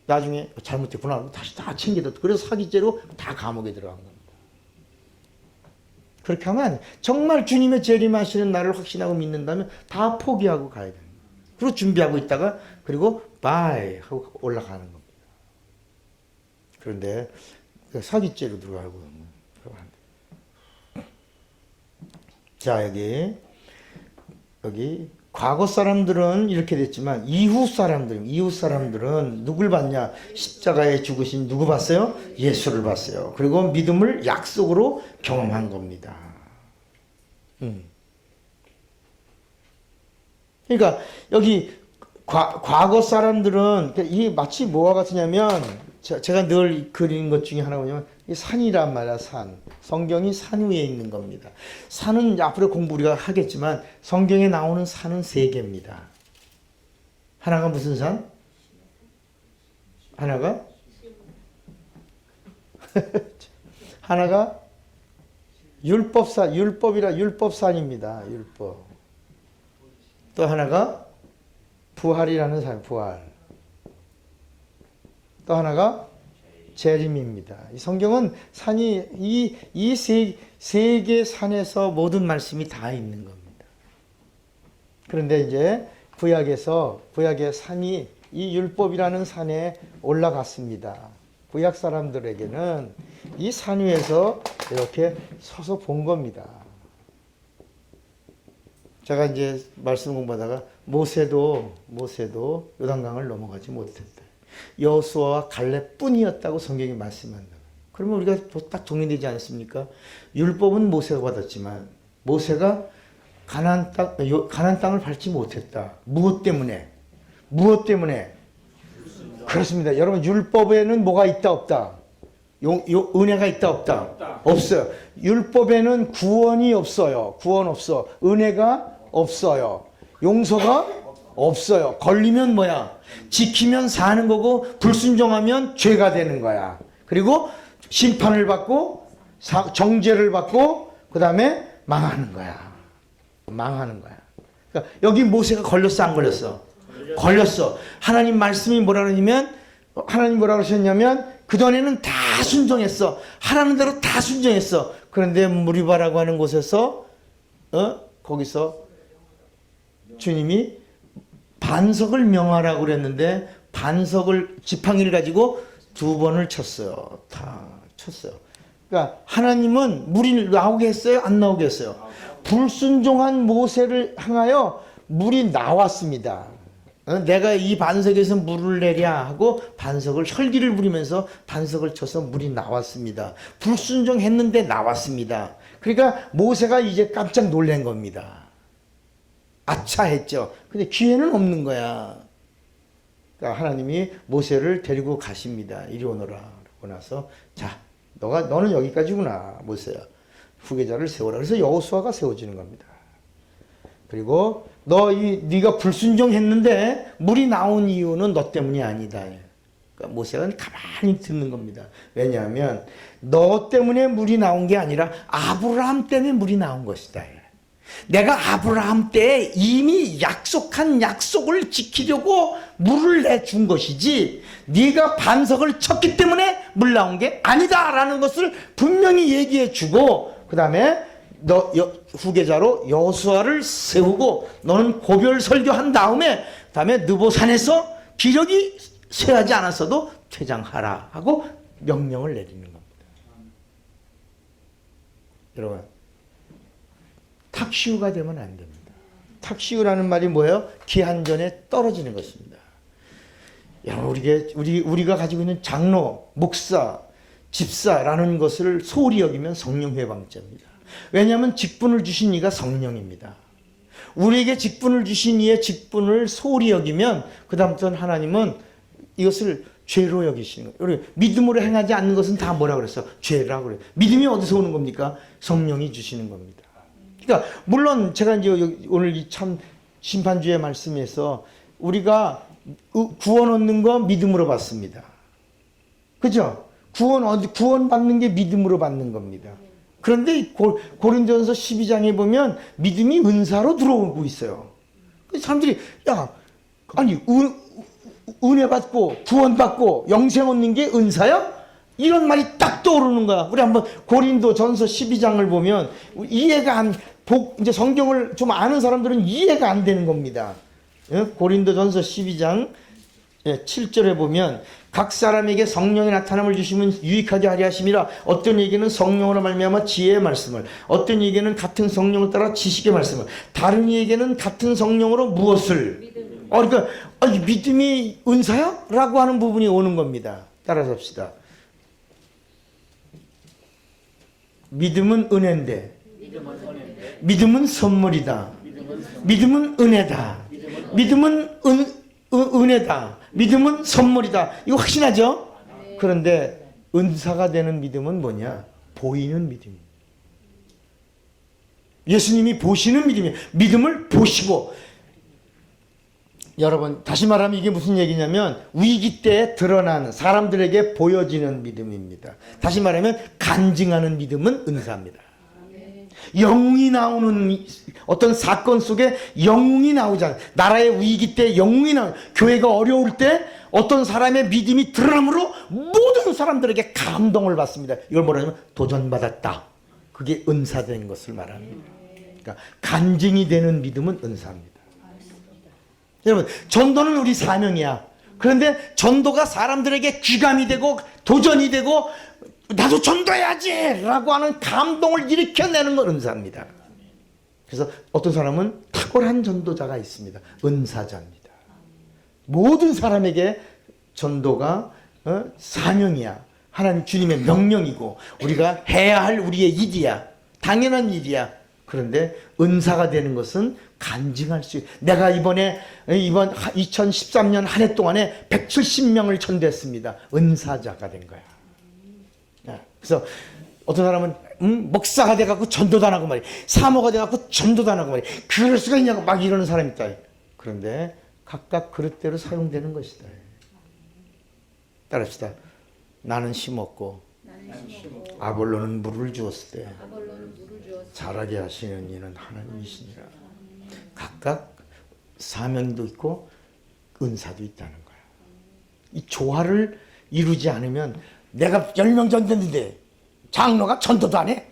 Speaker 3: 나중에 잘못했구나 하고 다시 다 챙겨뒀고 그래서 사기죄로 다 감옥에 들어간 겁니다. 그렇게 하면 안 돼. 정말 주님의 재림하시는 날을 확신하고 믿는다면 다 포기하고 가야 됩니다. 그리고 준비하고 있다가 그리고 바이 하고 올라가는 겁니다. 그런데 사기죄로 들어가고 그러면 안 돼. 자 여기 과거 사람들은 이렇게 됐지만 이후 사람들은 누굴 봤냐? 십자가에 죽으신 누구 봤어요? 예수를 봤어요. 그리고 믿음을 약속으로 경험한 겁니다. 그러니까 여기 과거 사람들은 이 마치 뭐와 같으냐면 제가 늘 그리는 것 중에 하나가 뭐냐면 이 산이란 말이야. 산. 성경이 산 위에 있는 겁니다. 산은 앞으로 공부 우리가 하겠지만 성경에 나오는 산은 3개입니다. 하나가 무슨 산? 하나가 하나가 율법산입니다. 율법. 또 하나가 부활이라는 산, 부활. 또 하나가 재림입니다. 이 성경은 산이 이 세 개 산에서 모든 말씀이 다 있는 겁니다. 그런데 이제 구약의 산이 이 율법이라는 산에 올라갔습니다. 구약 사람들에게는 이 산 위에서 이렇게 서서 본 겁니다. 제가 이제 말씀 공부하다가 모세도 요단강을 넘어가지 못했다. 여호수아와 갈렙뿐이었다고 성경이 말씀한다. 그러면 우리가 딱 정리되지 않습니까? 율법은 모세가 받았지만 모세가 가나안 땅을 밟지 못했다. 무엇 때문에? 그렇습니다. 여러분 율법에는 뭐가 있다 없다? 은혜가 있다 없다? 없어요. 율법에는 구원이 없어요. 구원 없어. 은혜가 없어요. 용서가 없어요. 걸리면 뭐야? 지키면 사는 거고 불순종하면 죄가 되는 거야. 그리고 심판을 받고 정죄를 받고 그 다음에 망하는 거야. 그러니까 여기 모세가 걸렸어 안 걸렸어? 걸렸어. 하나님 말씀이 뭐라 그러냐면 하나님 뭐라 그러셨냐면 그전에는 다 순종했어. 하라는 대로 다 순종했어. 그런데 무리바라고 하는 곳에서 거기서 주님이 반석을 명하라고 그랬는데 반석을 지팡이를 가지고 2번을 쳤어요. 다 쳤어요. 그러니까 하나님은 물이 나오게 했어요? 안 나오게 했어요? 불순종한 모세를 향하여 물이 나왔습니다. 내가 이 반석에서 물을 내랴 하고 반석을 혈기를 부리면서 반석을 쳐서 물이 나왔습니다. 불순종했는데 나왔습니다. 그러니까 모세가 이제 깜짝 놀란 겁니다. 아차 했죠. 근데 기회는 없는 거야. 그러니까 하나님이 모세를 데리고 가십니다. 이리 오너라. 그러고 나서 자, 너는 여기까지구나, 모세야. 후계자를 세워라. 그래서 여호수아가 세워지는 겁니다. 그리고 네가 불순종했는데 물이 나온 이유는 너 때문이 아니다. 그러니까 모세가 가만히 듣는 겁니다. 왜냐하면 너 때문에 물이 나온 게 아니라 아브라함 때문에 물이 나온 것이다. 내가 아브라함 때 이미 약속한 약속을 지키려고 물을 내준 것이지 네가 반석을 쳤기 때문에 물 나온 게 아니다라는 것을 분명히 얘기해 주고 그 다음에 후계자로 여수아를 세우고 너는 고별 설교한 다음에 느보산에서 기력이 쇠하지 않았어도 퇴장하라 하고 명령을 내리는 겁니다. 여러분, 탁시우가 되면 안 됩니다. 탁시우라는 말이 뭐예요? 기한전에 떨어지는 것입니다. 여러분, 우리가 가지고 있는 장로, 목사, 집사라는 것을 소홀히 여기면 성령회방죄입니다. 왜냐하면 직분을 주신 이가 성령입니다. 우리에게 직분을 주신 이의 직분을 소홀히 여기면 그 다음부터는 하나님은 이것을 죄로 여기시는 거예요. 믿음으로 행하지 않는 것은 다 뭐라 그랬어? 죄라고 그래요. 믿음이 어디서 오는 겁니까? 성령이 주시는 겁니다. 그러니까 물론 제가 이제 오늘 이 참 심판주의 말씀에서 우리가 구원 얻는 거 믿음으로 받습니다. 그죠? 구원 받는 게 믿음으로 받는 겁니다. 그런데 고린도전서 12장에 보면 믿음이 은사로 들어오고 있어요. 사람들이 아니 은혜 받고 구원 받고 영생 얻는 게 은사야? 이런 말이 딱 떠오르는 거야. 우리 한번 고린도전서 12장을 보면 이해가 이제 성경을 좀 아는 사람들은 이해가 안 되는 겁니다. 고린도전서 12장 7절에 보면 각 사람에게 성령의 나타남을 주시면 유익하게 하려 하심이라. 어떤 이에게는 성령으로 말미암아 지혜의 말씀을, 어떤 이에게는 같은 성령을 따라 지식의 말씀을, 다른 이에게는 같은 성령으로 무엇을. 그러니까 믿음이 은사야? 라고 하는 부분이 오는 겁니다. 따라서 합시다. 믿음은 은혜인데, 믿음은 선물이다. 믿음은 은혜다. 믿음은 은혜다. 믿음은 선물이다. 이거 확신하죠? 그런데 은사가 되는 믿음은 뭐냐? 보이는 믿음이에요. 예수님이 보시는 믿음이에요. 믿음을 보시고. 여러분, 다시 말하면 이게 무슨 얘기냐면 위기 때에 드러나는, 사람들에게 보여지는 믿음입니다. 다시 말하면 간증하는 믿음은 은사입니다. 영웅이 나오는 어떤 사건 속에 영웅이 나오잖아요. 나라의 위기 때 영웅이 교회가 어려울 때 어떤 사람의 믿음이 드러남으로 모든 사람들에게 감동을 받습니다. 이걸 뭐라 하냐면 도전받았다. 그게 은사된 것을 말합니다. 그러니까 간증이 되는 믿음은 은사입니다. 여러분, 전도는 우리 사명이야. 그런데 전도가 사람들에게 귀감이 되고 도전이 되고 나도 전도해야지 라고 하는 감동을 일으켜내는 건 은사입니다. 그래서 어떤 사람은 탁월한 전도자가 있습니다. 은사자입니다. 모든 사람에게 전도가 사명이야. 하나님 주님의 명령이고 우리가 해야 할 우리의 일이야. 당연한 일이야. 그런데 은사가 되는 것은 간증할 수 있어요. 내가 이번 2013년 한 해 동안에 170명을 전도했습니다. 은사자가 된 거야. 그래서 어떤 사람은 목사가 돼갖고 전도도 안 하고 말이야. 사모가 돼갖고 전도도 안 하고 말이야. 그럴 수가 있냐고 막 이러는 사람이 있다. 그런데 각각 그릇대로 사용되는 것이다. 따라합시다. 나는 심었고 아볼로는 물을 주었을 때 자라게 하시는 이는 하나님이시니라. 각각 사명도 있고 은사도 있다는 거야. 이 조화를 이루지 않으면 내가 10명 전도했는데 장로가 전도도 안 해?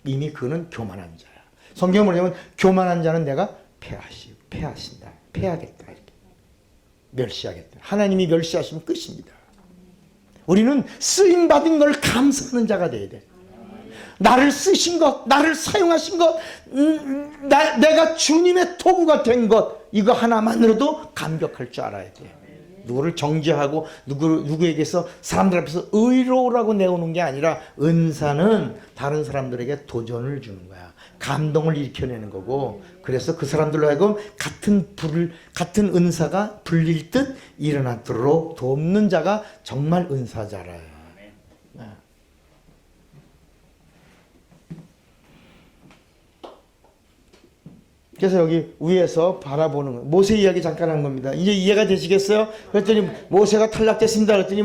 Speaker 3: 이미 그는 교만한 자야. 성경을 보면 교만한 자는 내가 패하신다. 패하겠다. 이렇게. 멸시하겠다. 하나님이 멸시하시면 끝입니다. 우리는 쓰임받은 걸 감사하는 자가 돼야 돼. 나를 쓰신 것, 나를 사용하신 것, 내가 주님의 도구가 된 것, 이거 하나만으로도 감격할 줄 알아야 돼. 누구를 정죄하고 누구에게서 사람들 앞에서 의로우라고 내오는 게 아니라 은사는 다른 사람들에게 도전을 주는 거야. 감동을 일으켜내는 거고, 그래서 그 사람들로 하여금 같은 은사가 불릴 듯 일어나도록 돕는 자가 정말 은사자라. 그래서 여기 위에서 바라보는 거. 모세 이야기 잠깐 한 겁니다. 이제 이해가 되시겠어요? 그랬더니 모세가 탈락됐습니다. 그랬더니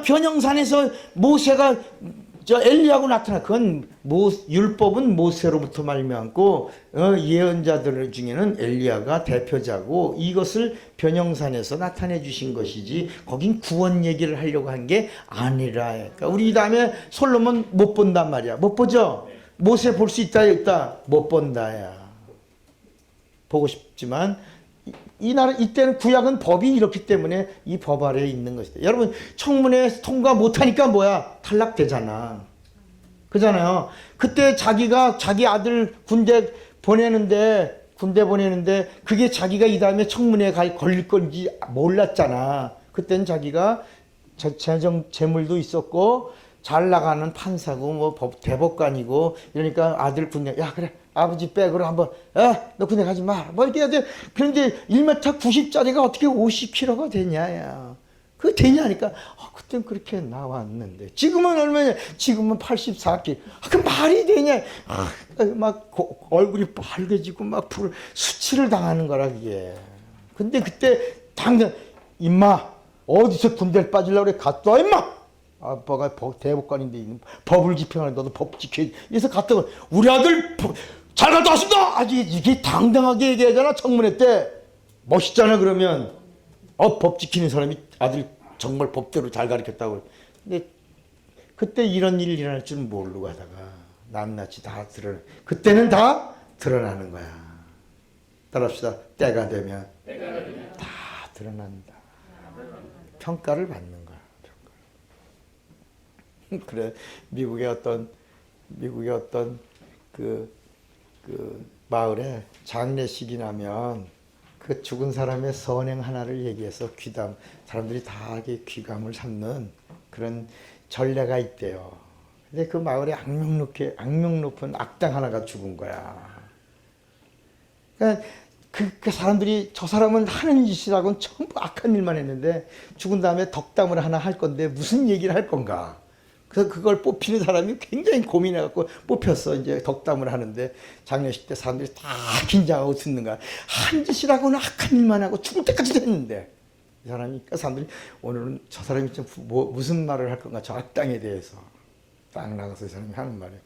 Speaker 3: 변형산에서 모세가 엘리야하고 나타나. 그건 율법은 모세로부터 말미암고 예언자들 중에는 엘리야가 대표자고 이것을 변형산에서 나타내 주신 것이지 거긴 구원 얘기를 하려고 한 게 아니라. 그러니까 우리 이 다음에 솔로몬 못 본단 말이야. 못 보죠? 모세 볼 수 있다 있다 못 본다야. 보고 싶지만 이 나라 이때는 구약은 법이 이렇기 때문에 이 법 아래에 있는 것이다. 여러분 청문회 통과 못하니까 뭐야? 탈락되잖아. 그잖아요. 그때 자기가 자기 아들 군대 보내는데 그게 자기가 이 다음에 청문회에 걸릴 건지 몰랐잖아. 그때는 자기가 재물도 있었고 잘 나가는 판사고 뭐 대법관이고 이러니까 아들 군대 야 그래 아버지 백으로 한번 너 군대 가지 마 뭐 이렇게 해야 돼. 그런데 1m 90짜리가 어떻게 50kg가 되냐야. 그게 되냐니까 그땐 그렇게 나왔는데 지금은 얼마냐. 지금은 84kg. 그 말이 되냐. 막 얼굴이 빨개지고 막 수치를 당하는 거라 그게. 근데 그때 당장 임마 어디서 군대를 빠지려고 그래. 갔다 와 임마. 아빠가 대법관인데 법을 집행하는 너도 법 지켜야지. 그래서 갔다가 우리 아들 잘 갔다 왔습니다. 아주 이게 당당하게 얘기하잖아. 청문회 때 멋있잖아. 그러면 법 지키는 사람이 아들 정말 법대로 잘 가르쳤다고. 근데 그때 이런 일이 일어날 줄은 모르고 하다가 낱낱이 다 그때는 다 드러나는 거야. 따라합시다. 때가 되면 다 드러난다. 평가를 받는 거야. 그래 미국의 어떤 그 마을에 장례식이 나면 그 죽은 사람의 선행 하나를 얘기해서 귀담 사람들이 다 귀감을 삼는 그런 전례가 있대요. 근데 그 마을에 악명 높은 악당 하나가 죽은 거야. 그러니까 그 사람들이 저 사람은 하는 짓이라고는 전부 악한 일만 했는데 죽은 다음에 덕담을 하나 할 건데 무슨 얘기를 할 건가. 그래서 그걸 뽑히는 사람이 굉장히 고민해갖고 뽑혔어. 이제 덕담을 하는데 장례식 때 사람들이 다 긴장하고 듣는 거야. 한 짓이라고는 악한 일만 하고 죽을 때까지 했는데 이 사람이 그 사람들이 오늘은 저 사람이 좀 무슨 말을 할 건가. 저 악당에 대해서 딱 나가서 이 사람이 하는 말이에요.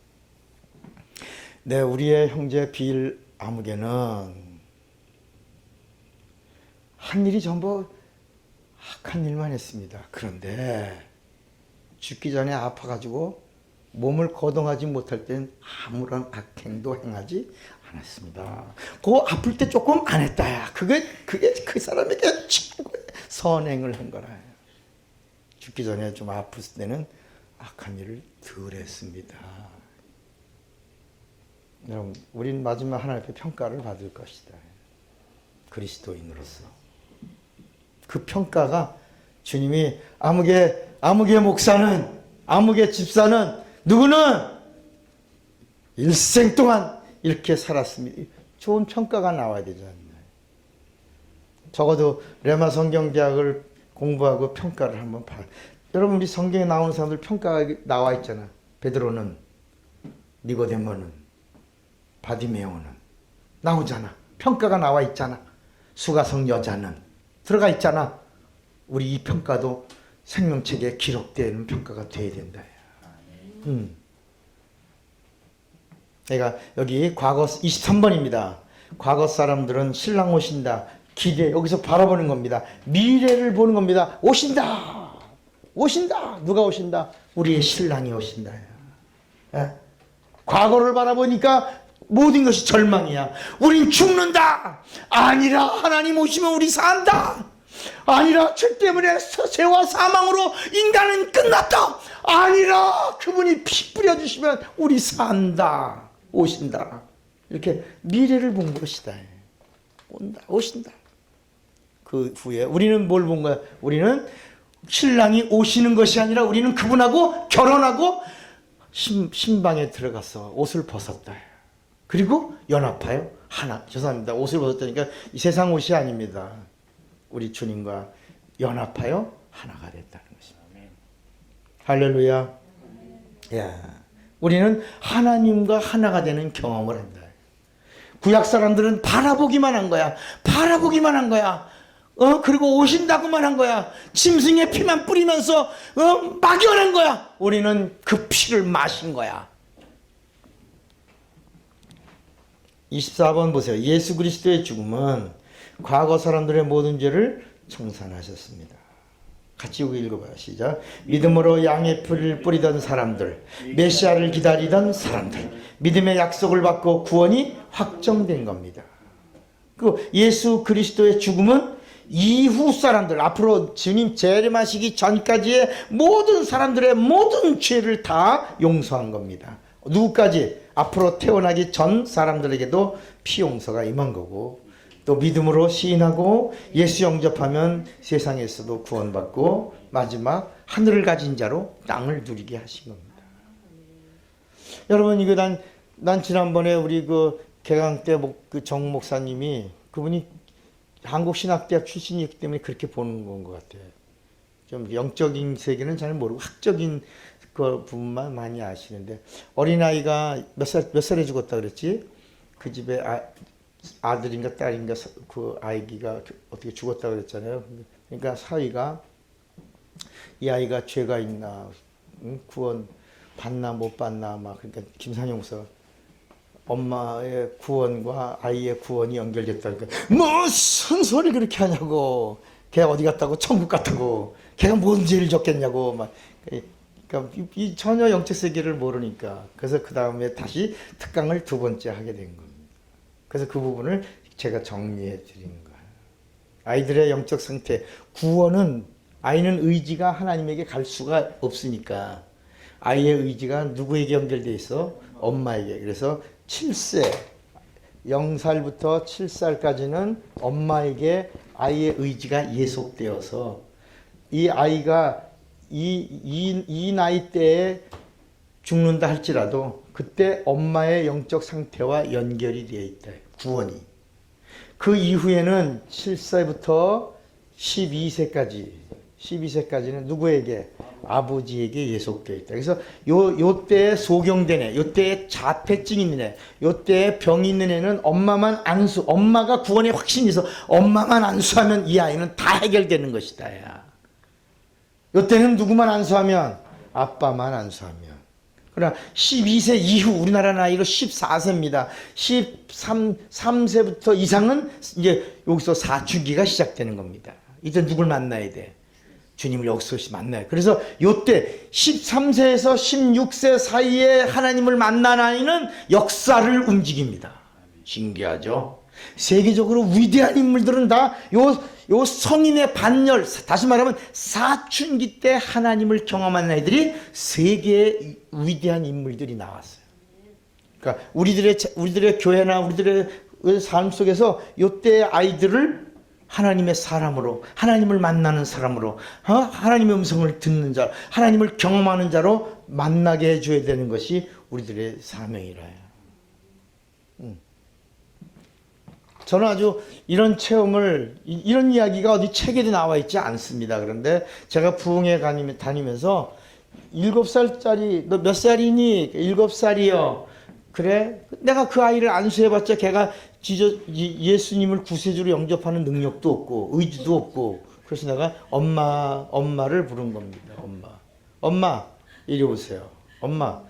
Speaker 3: 네, 우리의 형제 빌 아무개는 한 일이 전부 악한 일만 했습니다. 그런데 죽기 전에 아파가지고 몸을 거동하지 못할 땐 아무런 악행도 행하지 않았습니다. 그 아플 때 조금 안 했다야. 그게 그 사람에게 최고의 선행을 한 거라. 죽기 전에 좀 아플 때는 악한 일을 덜 했습니다. 여러분, 우린 마지막 하나님 앞에 평가를 받을 것이다. 그리스도인으로서. 그 평가가 주님이 아무개 목사는, 아무개 집사는, 누구는 일생 동안 이렇게 살았습니다. 좋은 평가가 나와야 되지 않나요? 적어도 레마 성경대학을 공부하고 평가를 한번 봐. 여러분, 우리 성경에 나오는 사람들 평가가 나와 있잖아. 베드로는, 니고데모는, 바디메오는 나오잖아. 평가가 나와 있잖아. 수가성 여자는 들어가 있잖아. 우리 이 평가도 생명책에 기록되는 평가가 돼야 된다. 내가 여기 과거 23번입니다. 과거 사람들은 신랑 오신다. 기대, 여기서 바라보는 겁니다. 미래를 보는 겁니다. 오신다. 오신다. 누가 오신다? 우리의 신랑이 오신다. 예? 과거를 바라보니까 모든 것이 절망이야. 우린 죽는다. 아니라 하나님 오시면 우리 산다. 아니라 죄 때문에 죄와 사망으로 인간은 끝났다. 아니라 그분이 피 뿌려주시면 우리 산다. 오신다. 이렇게 미래를 본 것이다. 온다. 오신다. 그 후에 우리는 뭘 본 거야? 우리는 신랑이 오시는 것이 아니라 우리는 그분하고 결혼하고 신방에 들어가서 옷을 벗었다. 그리고 연합하여 하나. 죄송합니다. 옷을 벗었다니까 이 세상 옷이 아닙니다. 우리 주님과 연합하여 하나가 됐다는 것입니다. 할렐루야. 야, 우리는 하나님과 하나가 되는 경험을 한다. 구약 사람들은 바라보기만 한 거야. 바라보기만 한 거야. 그리고 오신다고만 한 거야. 짐승의 피만 뿌리면서 막연한 거야. 우리는 그 피를 마신 거야. 24번 보세요. 예수 그리스도의 죽음은 과거 사람들의 모든 죄를 청산하셨습니다. 같이 읽어봐요. 시작. 믿음으로 양의 풀을 뿌리던 사람들, 메시아를 기다리던 사람들, 믿음의 약속을 받고 구원이 확정된 겁니다. 그 예수 그리스도의 죽음은 이후 사람들, 앞으로 주님 재림하시기 전까지의 모든 사람들의 모든 죄를 다 용서한 겁니다. 누구까지? 앞으로 태어나기 전 사람들에게도 피 용서가 임한 거고, 또 믿음으로 시인하고 예수 영접하면 세상에서도 구원받고 마지막 하늘을 가진 자로 땅을 누리게 하신 겁니다. 여러분, 이거 난 지난번에 우리 그 개강 때 그 정 목사님이, 그분이 한국신학대학 출신이기 때문에 그렇게 보는 건 것 같아요. 좀 영적인 세계는 잘 모르고 학적인 그 부분만 많이 아시는데, 어린아이가 몇 살에 죽었다 그랬지? 그 집에 아들인가 딸인가 그 아이가 어떻게 죽었다 그랬잖아요. 그러니까 사위가 이 아이가 죄가 있나, 구원 받나 못 받나, 막, 그러니까 김산용서 엄마의 구원과 아이의 구원이 연결됐다. 그러니까 무슨 소리 그렇게 하냐고. 걔 어디 갔다고? 천국 갔다고. 걔가 뭔 죄를 졌겠냐고. 막. 그러니까 이 전혀 영적 세계를 모르니까. 그래서 그 다음에 다시 특강을 2번째 하게 된 겁니다. 그래서 그 부분을 제가 정리해 드리는 거예요. 아이들의 영적 상태, 구원은, 아이는 의지가 하나님에게 갈 수가 없으니까 아이의 의지가 누구에게 연결되어 있어? 엄마에게. 그래서 7세, 0살부터 7살까지는 엄마에게 아이의 의지가 예속되어서 이 아이가 이 나이대에 죽는다 할지라도 그때 엄마의 영적 상태와 연결이 되어 있다. 구원이. 그 이후에는 7세부터 12세까지는 누구에게? 아버지에게 예속되어 있다. 그래서 요때에 소경된 애, 요때에 자폐증 있는 애, 요때에 병이 있는 애는 엄마가 구원에 확신이 있어 엄마만 안수하면 이 아이는 다 해결되는 것이다. 야. 요때는 누구만 안수하면? 아빠만 안수하면. 그러나 12세 이후, 우리나라 나이로 14세입니다. 13세부터 이상은 이제 여기서 사춘기가 시작되는 겁니다. 이제 누굴 만나야 돼? 주님을 여기서 만나요. 그래서 요때 13세에서 16세 사이에 하나님을 만난 아이는 역사를 움직입니다. 신기하죠? 세계적으로 위대한 인물들은 다 요 성인의 반열, 다시 말하면 사춘기 때 하나님을 경험한 아이들이 세계의 위대한 인물들이 나왔어요. 그러니까 우리들의 교회나 우리들의 삶 속에서 요때 아이들을 하나님의 사람으로, 하나님을 만나는 사람으로, 하나님의 음성을 듣는 자, 하나님을 경험하는 자로 만나게 해줘야 되는 것이 우리들의 사명이라요. 저는 아주 이런 체험을, 이런 이야기가 어디 책에도 나와 있지 않습니다. 그런데 제가 부흥회 다니면서 7살짜리, 너 몇 살이니? 7살이요. 그래? 내가 그 아이를 안수해봤자 걔가 예수님을 구세주로 영접하는 능력도 없고 의지도 없고, 그래서 내가 엄마를 부른 겁니다. 엄마 이리 오세요. 엄마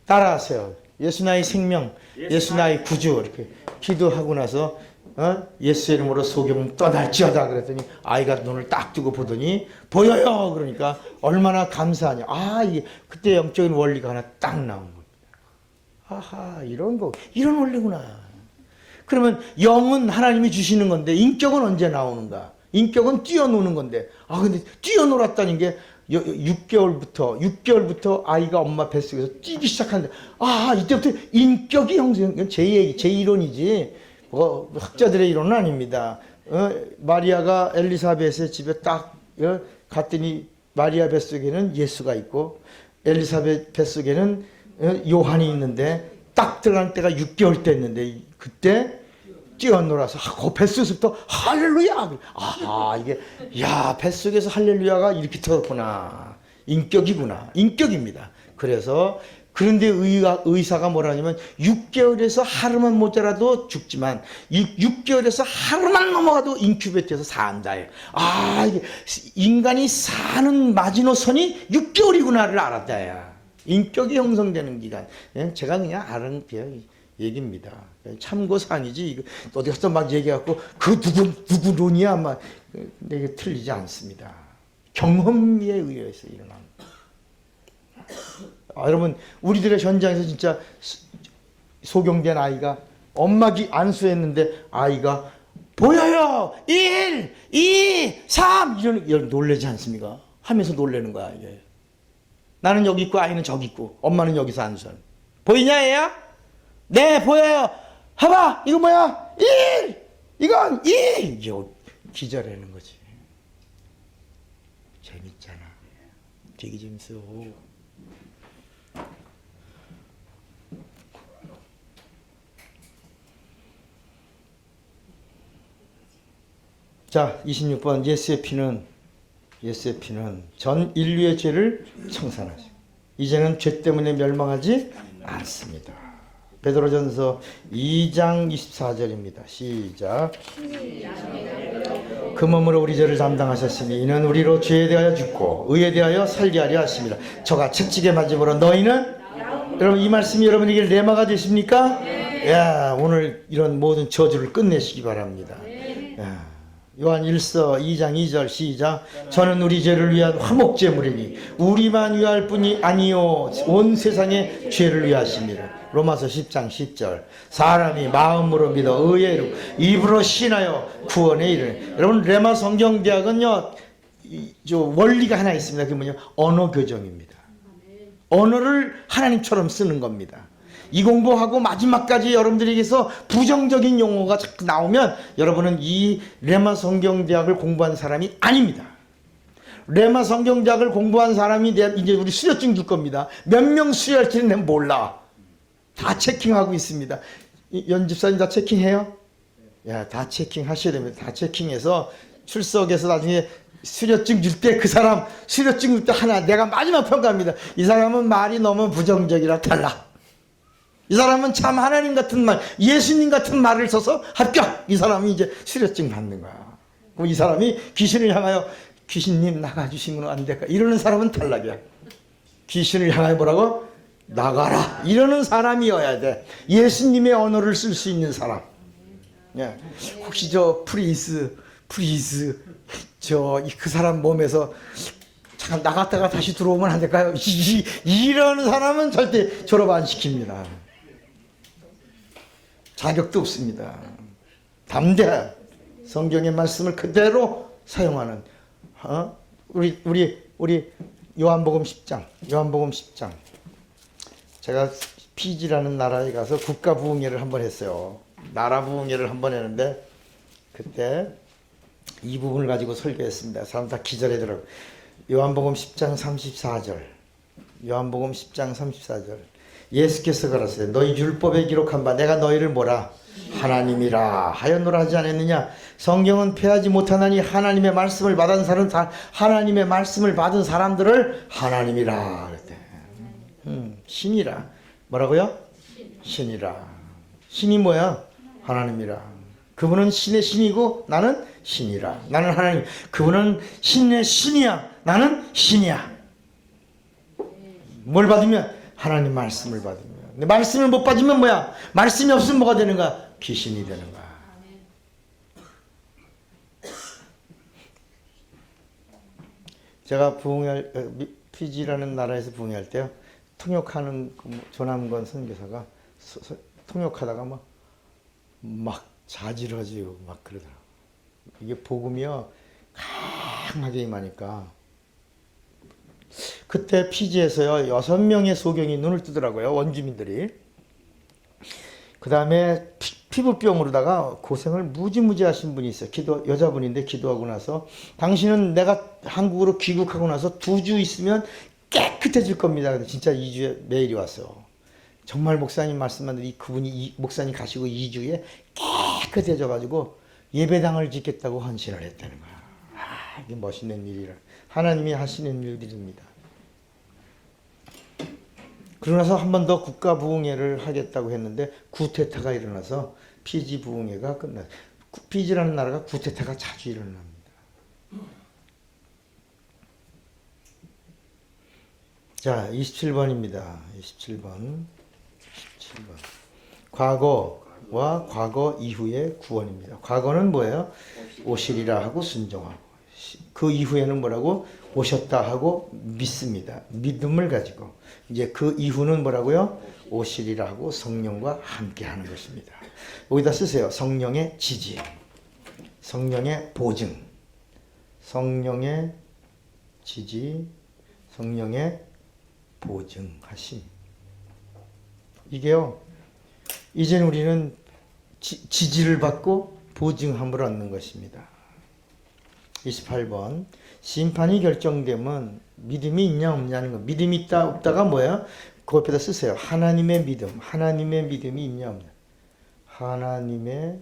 Speaker 3: 따라하세요. 예수 나의 생명, 예수 나의 구주. 이렇게 기도하고 나서 예수 이름으로 소경 떠날지어다 그랬더니 아이가 눈을 딱 뜨고 보더니 보여요. 그러니까 얼마나 감사하냐. 이게 그때 영적인 원리가 하나 딱 나온 겁니다. 아하, 이런 원리구나. 그러면 영은 하나님이 주시는 건데 인격은 언제 나오는가? 인격은 뛰어노는 건데, 근데 뛰어놀았다는 게 6개월부터 아이가 엄마 뱃속에서 뛰기 시작하는데, 이때부터 인격이 형성, 제 이론이지, 학자들의 이론은 아닙니다. 마리아가 엘리사벳의 집에 딱 갔더니 마리아 뱃속에는 예수가 있고, 엘리사벳 뱃속에는 요한이 있는데, 딱 들어갈 때가 6개월 됐는데, 그때 뛰어놀아서 그 뱃속에서부터 할렐루야. 이게 뱃속에서 할렐루야가 이렇게 터졌구나. 인격이구나. 인격입니다. 그런데 의사가 뭐라냐면 6개월에서 하루만 모자라도 죽지만 6개월에서 하루만 넘어가도 인큐베이터에서 산다. 이게 인간이 사는 마지노선이 6개월이구나를 알았다. 인격이 형성되는 기간. 제가 그냥 아는 얘기입니다. 참고사항이지, 어디 가서 막 얘기해갖고, 누구 논이야, 막, 이게 틀리지 않습니다. 경험에 의해서 일어납니다. 여러분 우리들의 현장에서 진짜 소경된 아이가 엄마 안수했는데 아이가 보여요 1, 2, 3 이런 놀라지 않습니까? 하면서 놀라는 거야 이게. 나는 여기 있고 아이는 저기 있고 엄마는 여기서 안수하는. 보이냐 얘야? 네 보여요. 해봐 이거 뭐야? 1 이건 2 이게 기절하는 거지. 재밌잖아. 되게 재밌어. 자 26번 예수의 피는 전 인류의 죄를 청산하죠. 이제는 죄 때문에 멸망하지 않습니다. 베드로전서 2장 24절입니다. 시작. 그 몸으로 우리 죄를 담당하셨으니 이는 우리로 죄에 대하여 죽고 의에 대하여 살게 하려 하십니다. 저가 채찍에 맞음으로 너희는 여러분 이 말씀이 여러분에게 레마가 되십니까? 야, 오늘 이런 모든 저주를 끝내시기 바랍니다. 야. 요한 1서 2장 2절 시작. 저는 우리 죄를 위한 화목제물이니 우리만 위할 뿐이 아니요 온 세상의 죄를 위하십니다. 로마서 10장 10절. 사람이 마음으로 믿어 의외로 입으로 신하여 구원에 이르는. 여러분 레마 성경대학은요 원리가 하나 있습니다. 그게 뭐냐 언어 교정입니다. 언어를 하나님처럼 쓰는 겁니다. 이 공부하고 마지막까지 여러분들에게서 부정적인 용어가 자꾸 나오면 여러분은 이 레마 성경대학을 공부한 사람이 아닙니다. 레마 성경대학을 공부한 사람이 이제 우리 수료증 줄 겁니다. 몇 명 수료할지는 내가 몰라. 다 체킹하고 있습니다. 연집사님 다 체킹해요? 야, 다 체킹하셔야 됩니다. 다 체킹해서 출석해서 나중에 수료증 줄 때 그 사람 수료증 줄 때 하나 내가 마지막 평가합니다. 이 사람은 말이 너무 부정적이라 탈락. 이 사람은 참 하나님 같은 말, 예수님 같은 말을 써서 합격! 이 사람이 이제 수료증 받는 거야. 그럼 이 사람이 귀신을 향하여 귀신님 나가주시면 안 될까? 이러는 사람은 탈락이야. 귀신을 향하여 뭐라고? 나가라! 이러는 사람이어야 돼. 예수님의 언어를 쓸 수 있는 사람. 예. 혹시 저 프리스, 그 사람 몸에서 잠깐 나갔다가 다시 들어오면 안 될까요? 이러는 사람은 절대 졸업 안 시킵니다. 자격도 없습니다. 담대한 성경의 말씀을 그대로 사용하는 우리 요한복음 10장 제가 피지라는 나라에 가서 국가 부흥회를 한번 했어요. 나라 부흥회를 한번 했는데 그때 이 부분을 가지고 설교했습니다. 사람 다 기절하더라고요. 요한복음 10장 34절 요한복음 10장 34절 예수께서 가라사대 너희 율법에 기록한 바 내가 너희를 뭐라 하나님이라 하였노라 하지 않았느냐. 성경은 패하지 못하나니 하나님의 말씀을 받은 사람 하나님의 말씀을 받은 사람들을 하나님이라 그랬대. 신이라 뭐라고요? 신이라. 신이 뭐야? 하나님이라. 그분은 신의 신이고 나는 신이라. 나는 하나님. 그분은 신의 신이야. 나는 신이야. 뭘 받으면? 하나님 말씀을 받으면. 근데 말씀을 못 받으면 뭐야? 말씀이 없으면 뭐가 되는 거야? 귀신이 되는 거야. 제가 부흥할 피지라는 나라에서 부흥할 때요. 통역하는 조남건 선교사가 통역하다가 막 자지러지고 막 그러더라고. 이게 복음이요 강하게 임하니까 그때 피지에서요 6명의 소경이 눈을 뜨더라고요. 원주민들이. 그 다음에 피부병으로다가 고생을 무지무지 하신 분이 있어요. 여자분인데 기도하고 나서 당신은 내가 한국으로 귀국하고 나서 2주 있으면 깨끗해질 겁니다. 근데 진짜 2주에 메일이 왔어요. 정말 목사님 말씀만 들이 그분이 목사님 가시고 2주에 깨끗해져 가지고 예배당을 짓겠다고 헌신을 했다는 거야. 아, 이게 멋있는 일이라. 하나님이 하시는 일들입니다. 그러고 나서 한 번 더 국가 부흥회를 하겠다고 했는데 구테타가 일어나서 피지 부흥회가 끝났어요. 피지라는 나라가 구테타가 자주 일어납니다. 자, 27번입니다. 27번. 과거와 과거 이후의 구원입니다. 과거는 뭐예요? 오시리라 하고 순종하고. 그 이후에는 뭐라고? 오셨다 하고 믿습니다. 믿음을 가지고 이제 그 이후는 뭐라고요? 오시리라고 성령과 함께 하는 것입니다. 여기다 쓰세요. 성령의 지지, 성령의 보증, 성령의 지지, 성령의 보증하심. 이게요, 이제는 우리는 지지를 받고 보증함을 얻는 것입니다. 28번. 심판이 결정되면 믿음이 있냐 없냐는 거. 믿음이 있다 없다가 뭐예요? 그 옆에다 쓰세요. 하나님의 믿음. 하나님의 믿음이 있냐 없냐. 하나님의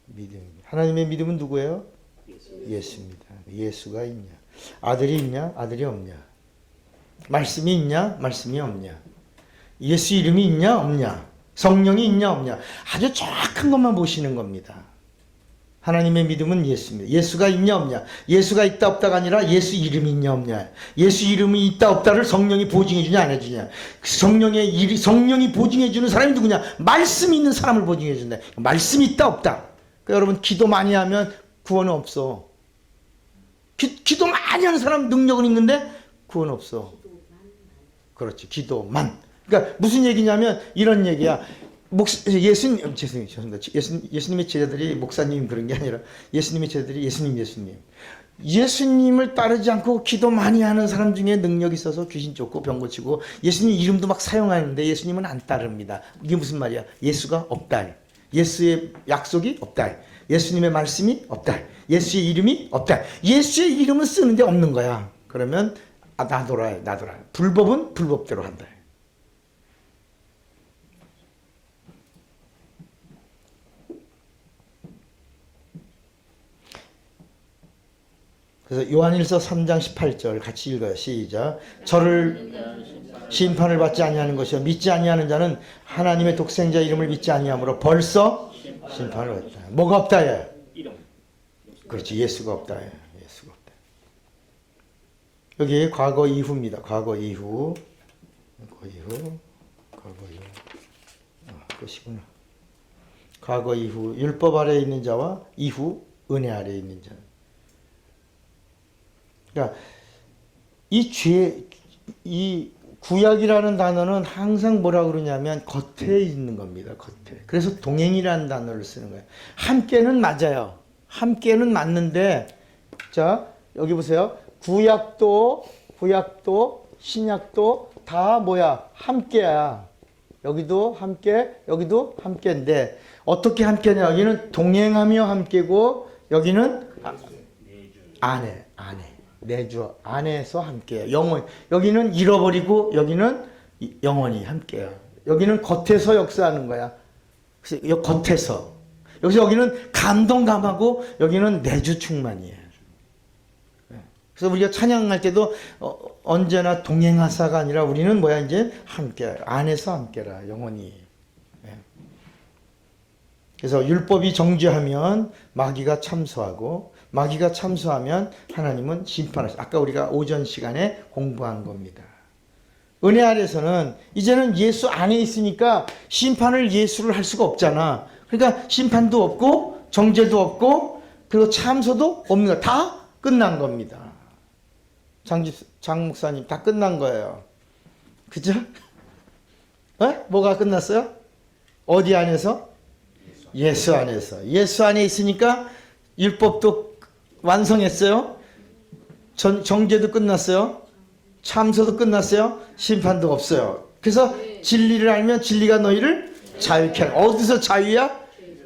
Speaker 3: 믿음. 하나님의 믿음은 누구예요? 예수입니다. 예수가 있냐. 아들이 있냐? 아들이 없냐. 말씀이 있냐? 말씀이 없냐. 예수 이름이 있냐? 없냐. 성령이 있냐? 없냐. 아주 정확한 것만 보시는 겁니다. 하나님의 믿음은 예수입니다. 예수가 있냐 없냐. 예수가 있다 없다가 아니라 예수 이름이 있냐 없냐. 예수 이름이 있다 없다를 성령이 보증해 주냐 안 해주냐. 성령이 보증해 주는 사람이 누구냐. 말씀이 있는 사람을 보증해 준다. 말씀이 있다 없다. 그러니까 여러분 기도 많이 하면 구원은 없어. 기도 많이 하는 사람 능력은 있는데 구원 없어. 그렇지. 기도만. 그러니까 무슨 얘기냐면 이런 얘기야. 예수님의 제자들이 목사님 그런 게 아니라 예수님의 제자들이 예수님을 따르지 않고 기도 많이 하는 사람 중에 능력이 있어서 귀신 쫓고 병 고치고 예수님 이름도 막 사용하는데 예수님은 안 따릅니다. 이게 무슨 말이야? 예수가 없다. 예수의 약속이 없다. 예수님의 말씀이 없다. 예수의 이름이 없다. 예수의 이름은 쓰는데 없는 거야. 그러면 나더라. 불법은 불법대로 한다. 그래서 요한일서 3장 18절 같이 읽어요. 시작. 저를 심판을 받지 아니하는 것이요 믿지 아니하는 자는 하나님의 독생자 이름을 믿지 아니하므로 벌써 심판을 받다. 뭐가 없다 예. 그렇지. 예수가 없다 예. 예수가 없다. 여기 과거 이후입니다. 과거 이후. 그것이구나. 과거 이후. 율법 아래에 있는 자와 이후 은혜 아래에 있는 자. 그러니까 이 구약이라는 단어는 항상 뭐라 그러냐면 겉에 있는 겁니다. 겉에. 그래서 동행이라는 단어를 쓰는 거예요. 함께는 맞아요. 함께는 맞는데 자 여기 보세요. 구약도 신약도 다 뭐야? 함께야. 여기도 함께, 여기도 함께인데 어떻게 함께냐? 여기는 동행하며 함께고 여기는 안에. 내주 안에서 함께해요. 영원. 여기는 잃어버리고 여기는 영원히 함께해요. 여기는 겉에서 역사하는 거야. 그래서 겉에서. 여기는 감동감하고 여기는 내주 충만이에요. 그래서 우리가 찬양할 때도 언제나 동행하사가 아니라 우리는 뭐야 이제 함께 안에서 함께라 영원히. 그래서 율법이 정죄하면 마귀가 참소하고 마귀가 참소하면 하나님은 심판하시고 아까 우리가 오전 시간에 공부한 겁니다. 은혜 아래서는 이제는 예수 안에 있으니까 심판을 예수를 할 수가 없잖아. 그러니까 심판도 없고 정죄도 없고 그리고 참소도 없는 거 다 끝난 겁니다. 장 목사님 다 끝난 거예요. 그죠? 뭐가 끝났어요? 어디 안에서? 예수 안에서. 예수 안에 있으니까 율법도 완성했어요. 정죄도 끝났어요. 참소도 끝났어요. 심판도 없어요. 그래서 진리를 알면 진리가 너희를 자유케 하라. 어디서 자유야?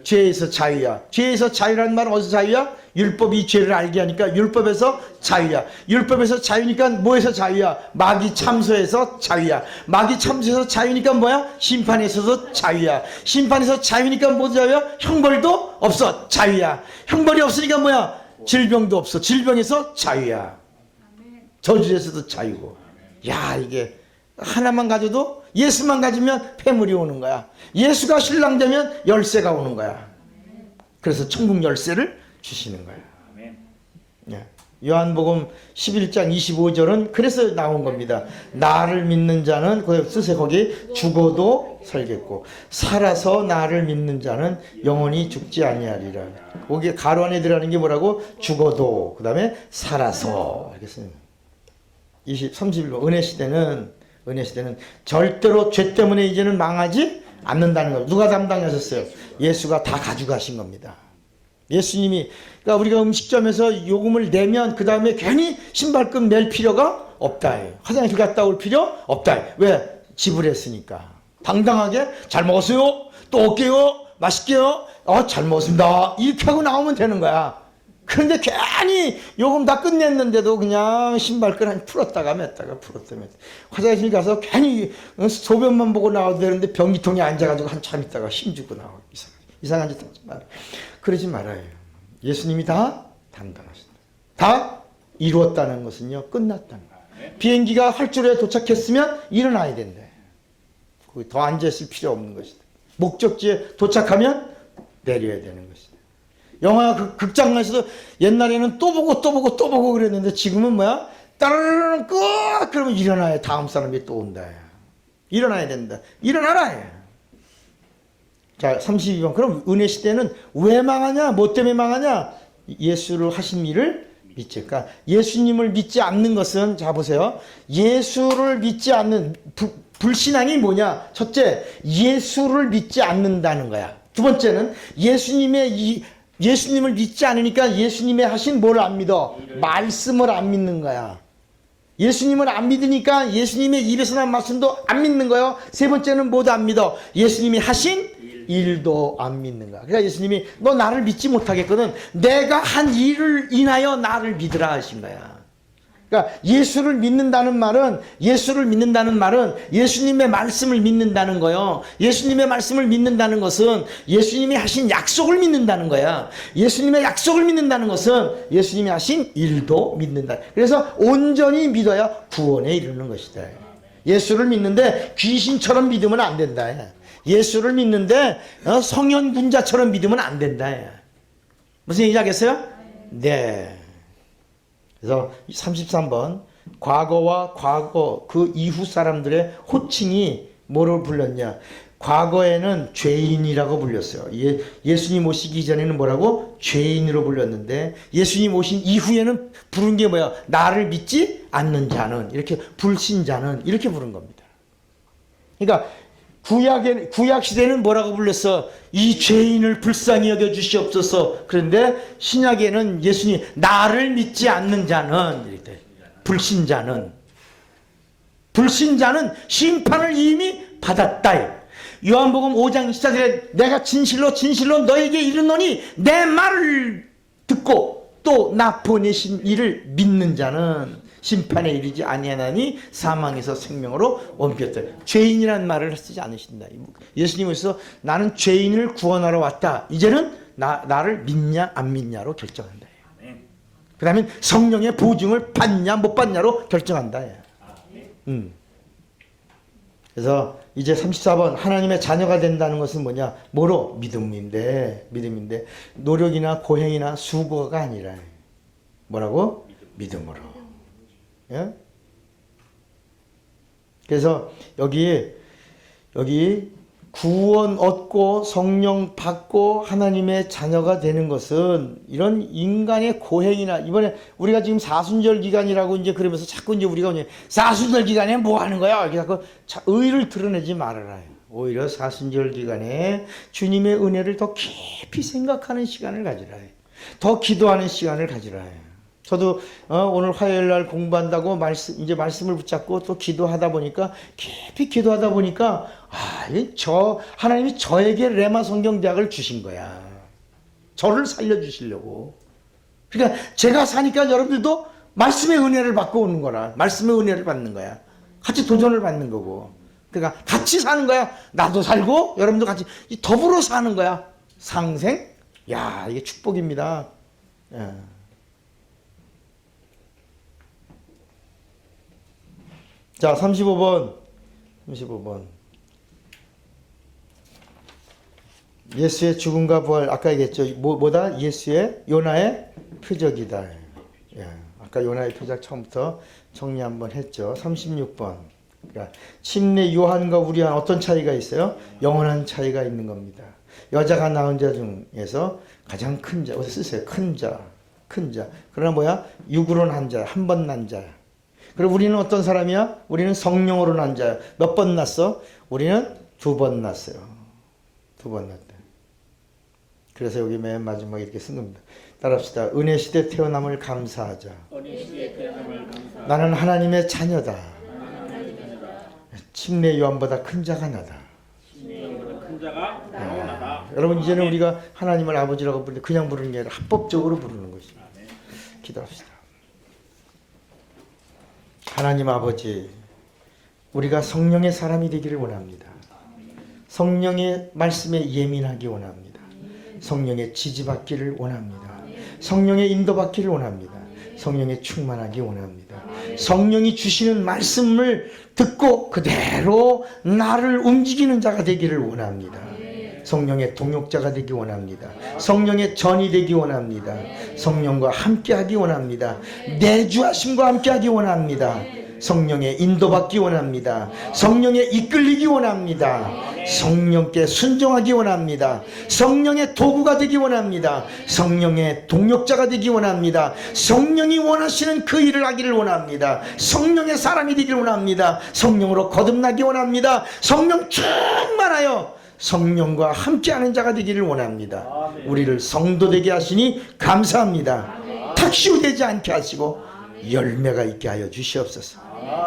Speaker 3: 죄에서 자유야. 죄에서 자유라는 말은 어디서 자유야? 율법이 죄를 알게 하니까 율법에서 자유야. 율법에서 자유니까 뭐에서 자유야? 마귀 참소에서 자유야. 마귀 참소에서 자유니까 뭐야? 심판에서도 자유야. 심판에서 자유니까 뭐도 자유야? 형벌도 없어. 자유야. 형벌이 없으니까 뭐야? 질병도 없어. 질병에서 자유야. 저주에서도 자유고. 야 이게 하나만 가져도 예수만 가지면 폐물이 오는 거야. 예수가 신랑 되면 열쇠가 오는 거야. 그래서 천국 열쇠를 주시는 거야. 요한복음 11장 25절은 그래서 나온 겁니다. 나를 믿는 자는 쓰세요. 거기 죽어도 살겠고 살아서 나를 믿는 자는 영원히 죽지 아니하리라. 거기 가로 안에 들어가는 게 뭐라고? 죽어도 그 다음에 살아서 이렇게 씁니다. 31번 은혜 시대는 절대로 죄 때문에 이제는 망하지 않는다는 거. 누가 담당하셨어요? 예수가 다 가져가신 겁니다. 예수님이, 그러니까 우리가 음식점에서 요금을 내면 그 다음에 괜히 신발끈 멜 필요가 없다. 화장실 갔다 올 필요 없다. 왜? 지불했으니까. 당당하게 잘 먹었어요. 또 올게요. 맛있게요. 잘 먹었습니다. 이렇게 하고 나오면 되는 거야. 그런데 괜히 요금 다 끝냈는데도 그냥 신발끈 한 풀었다가 맸다가 풀었다 맸다. 화장실 가서 괜히 소변만 보고 나와도 되는데 변기통에 앉아가지고 한참 있다가 힘주고 나오고 이상한 짓 하지 말아요. 그러지 말아요. 예수님이 다 담당하신다. 다 이루었다는 것은요, 끝났다는 거예요. 비행기가 활주로에 도착했으면 일어나야 된다. 거기 더 앉아있을 필요 없는 것이다. 목적지에 도착하면 내려야 되는 것이다. 영화 극장에서도 옛날에는 또 보고 그랬는데 지금은 뭐야? 따르르르 끝! 그러면 일어나야 다음 사람이 또 온다. 일어나야 된다. 일어나라. 자, 32번. 그럼 은혜 시대는 왜 망하냐? 뭐 때문에 망하냐? 예수를 하신 일을 믿지. 그러니까 예수님을 믿지 않는 것은, 자 보세요. 예수를 믿지 않는 불신앙이 뭐냐? 첫째, 예수를 믿지 않는다는 거야. 두 번째는 예수님을 믿지 않으니까 예수님의 하신 뭘 안 믿어? 말씀을 안 믿는 거야. 예수님을 안 믿으니까 예수님의 입에서 난 말씀도 안 믿는 거예요. 세 번째는 뭐도 안 믿어? 예수님이 하신 일도 안 믿는 거야. 그러니까 예수님이 너 나를 믿지 못하겠거든. 내가 한 일을 인하여 나를 믿으라 하신 거야. 그러니까 예수를 믿는다는 말은 예수님의 말씀을 믿는다는 거예요. 예수님의 말씀을 믿는다는 것은 예수님이 하신 약속을 믿는다는 거야. 예수님의 약속을 믿는다는 것은 예수님이 하신 일도 믿는다. 그래서 온전히 믿어야 구원에 이르는 것이다. 예수를 믿는데 귀신처럼 믿으면 안 된다. 예수를 믿는데 성현군자처럼 믿으면 안 된다. 무슨 얘기지 하겠어요? 네. 그래서 33번, 과거와 과거 그 이후 사람들의 호칭이 뭐로 불렸냐? 과거에는 죄인이라고 불렸어요. 예수님 오시기 전에는 뭐라고? 죄인으로 불렸는데 예수님 오신 이후에는 부른 게 뭐야? 나를 믿지 않는 자는, 이렇게 불신자는, 이렇게 부른 겁니다. 그러니까 구약 시대는 뭐라고 불렀어? 이 죄인을 불쌍히 여겨 주시옵소서. 그런데 신약에는 예수님 나를 믿지 않는 자는, 이렇게 불신자는 심판을 이미 받았다. 요한복음 5장 14절에 내가 진실로 너에게 이르노니 내 말을 듣고 또 나 보내신 이를 믿는 자는 심판에 이르지 아니하나니 사망에서 생명으로 옮겼다. 죄인이라는 말을 쓰지 않으신다. 예수님께서 나는 죄인을 구원하러 왔다. 이제는 나를 믿냐 안 믿냐로 결정한다. 그 다음에 성령의 보증을 받냐 못 받냐로 결정한다. 그래서 이제 34번 하나님의 자녀가 된다는 것은 뭐냐? 뭐로? 믿음인데 노력이나 고행이나 수고가 아니라 뭐라고? 믿음으로. 예? 그래서 여기 구원 얻고 성령 받고 하나님의 자녀가 되는 것은 이런 인간의 고행이나, 이번에 우리가 지금 사순절 기간이라고 이제 그러면서 자꾸 이제 우리가 사순절 기간에 뭐 하는 거야? 이렇게 자꾸 의를 드러내지 말아라. 오히려 사순절 기간에 주님의 은혜를 더 깊이 생각하는 시간을 가지라. 더 기도하는 시간을 가지라. 저도 오늘 화요일 날 공부한다고 말씀을 붙잡고 또 기도하다 보니까 깊이 기도하다 보니까 하나님이 저에게 레마 성경 대학을 주신 거야. 저를 살려 주시려고. 그러니까 제가 사니까 여러분들도 말씀의 은혜를 받고 오는 거라. 말씀의 은혜를 받는 거야. 같이 도전을 받는 거고. 그러니까 같이 사는 거야. 나도 살고 여러분도 같이 더불어 사는 거야. 상생. 야, 이게 축복입니다. 예. 자, 35번. 예수의 죽음과 부활, 아까 얘기했죠. 뭐다? 요나의 표적이다. 예, 아까 요나의 표적 처음부터 정리 한번 했죠. 36번. 그러니까 침례 요한과 우리와 어떤 차이가 있어요? 영원한 차이가 있는 겁니다. 여자가 낳은 자 중에서 가장 큰 자, 어디 쓰세요? 큰 자. 그러나 뭐야? 육으로 난 자, 한 번 난 자. 그리고 우리는 어떤 사람이야? 우리는 성령으로 난 자야. 몇 번 났어? 우리는 2번 났어요. 2번 났대. 그래서 여기 맨 마지막에 이렇게 쓴 겁니다. 따라합시다. 은혜 시대 태어남을 감사하자.
Speaker 5: 어린 시대의 태어남을 감사하고
Speaker 3: 나는 하나님의 자녀다. 침례 요한보다 큰 자가 나다.
Speaker 5: 신령보다 큰 자가 나오나다.
Speaker 3: 여러분 이제는 우리가 하나님을 아버지라고 부르는데 그냥 부르는 게 아니라 합법적으로 부르는 것입니다. 기도합시다. 하나님 아버지, 우리가 성령의 사람이 되기를 원합니다. 성령의 말씀에 예민하기 원합니다. 성령의 지지받기를 원합니다. 성령의 인도받기를 원합니다. 성령의 충만하기 원합니다. 성령이 주시는 말씀을 듣고 그대로 나를 움직이는 자가 되기를 원합니다. 성령의 동역자가 되기 원합니다. 성령의 전이 되기 원합니다. 성령과 함께하기 원합니다. 내주하심과 함께하기 원합니다. 성령의 인도받기 원합니다. 성령에 이끌리기 원합니다. 성령께 순종하기 원합니다. 성령의 도구가 되기 원합니다. 성령의 동역자가 되기 원합니다. 성령이 원하시는 그 일을 하기를 원합니다. 성령의 사람이 되기를 원합니다. 성령으로 거듭나기 원합니다. 성령 충만하여 성령과 함께하는 자가 되기를 원합니다. 우리를 성도 되게 하시니 감사합니다. 탁시우되지 않게 하시고 열매가 있게 하여 주시옵소서.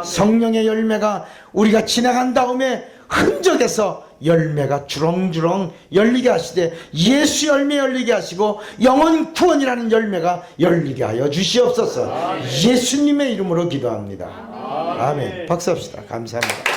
Speaker 3: 성령의 열매가 우리가 지나간 다음에 흔적에서 열매가 주렁주렁 열리게 하시되 예수 열매 열리게 하시고 영원 구원이라는 열매가 열리게 하여 주시옵소서. 예수님의 이름으로 기도합니다. 아멘. 박수합시다. 감사합니다.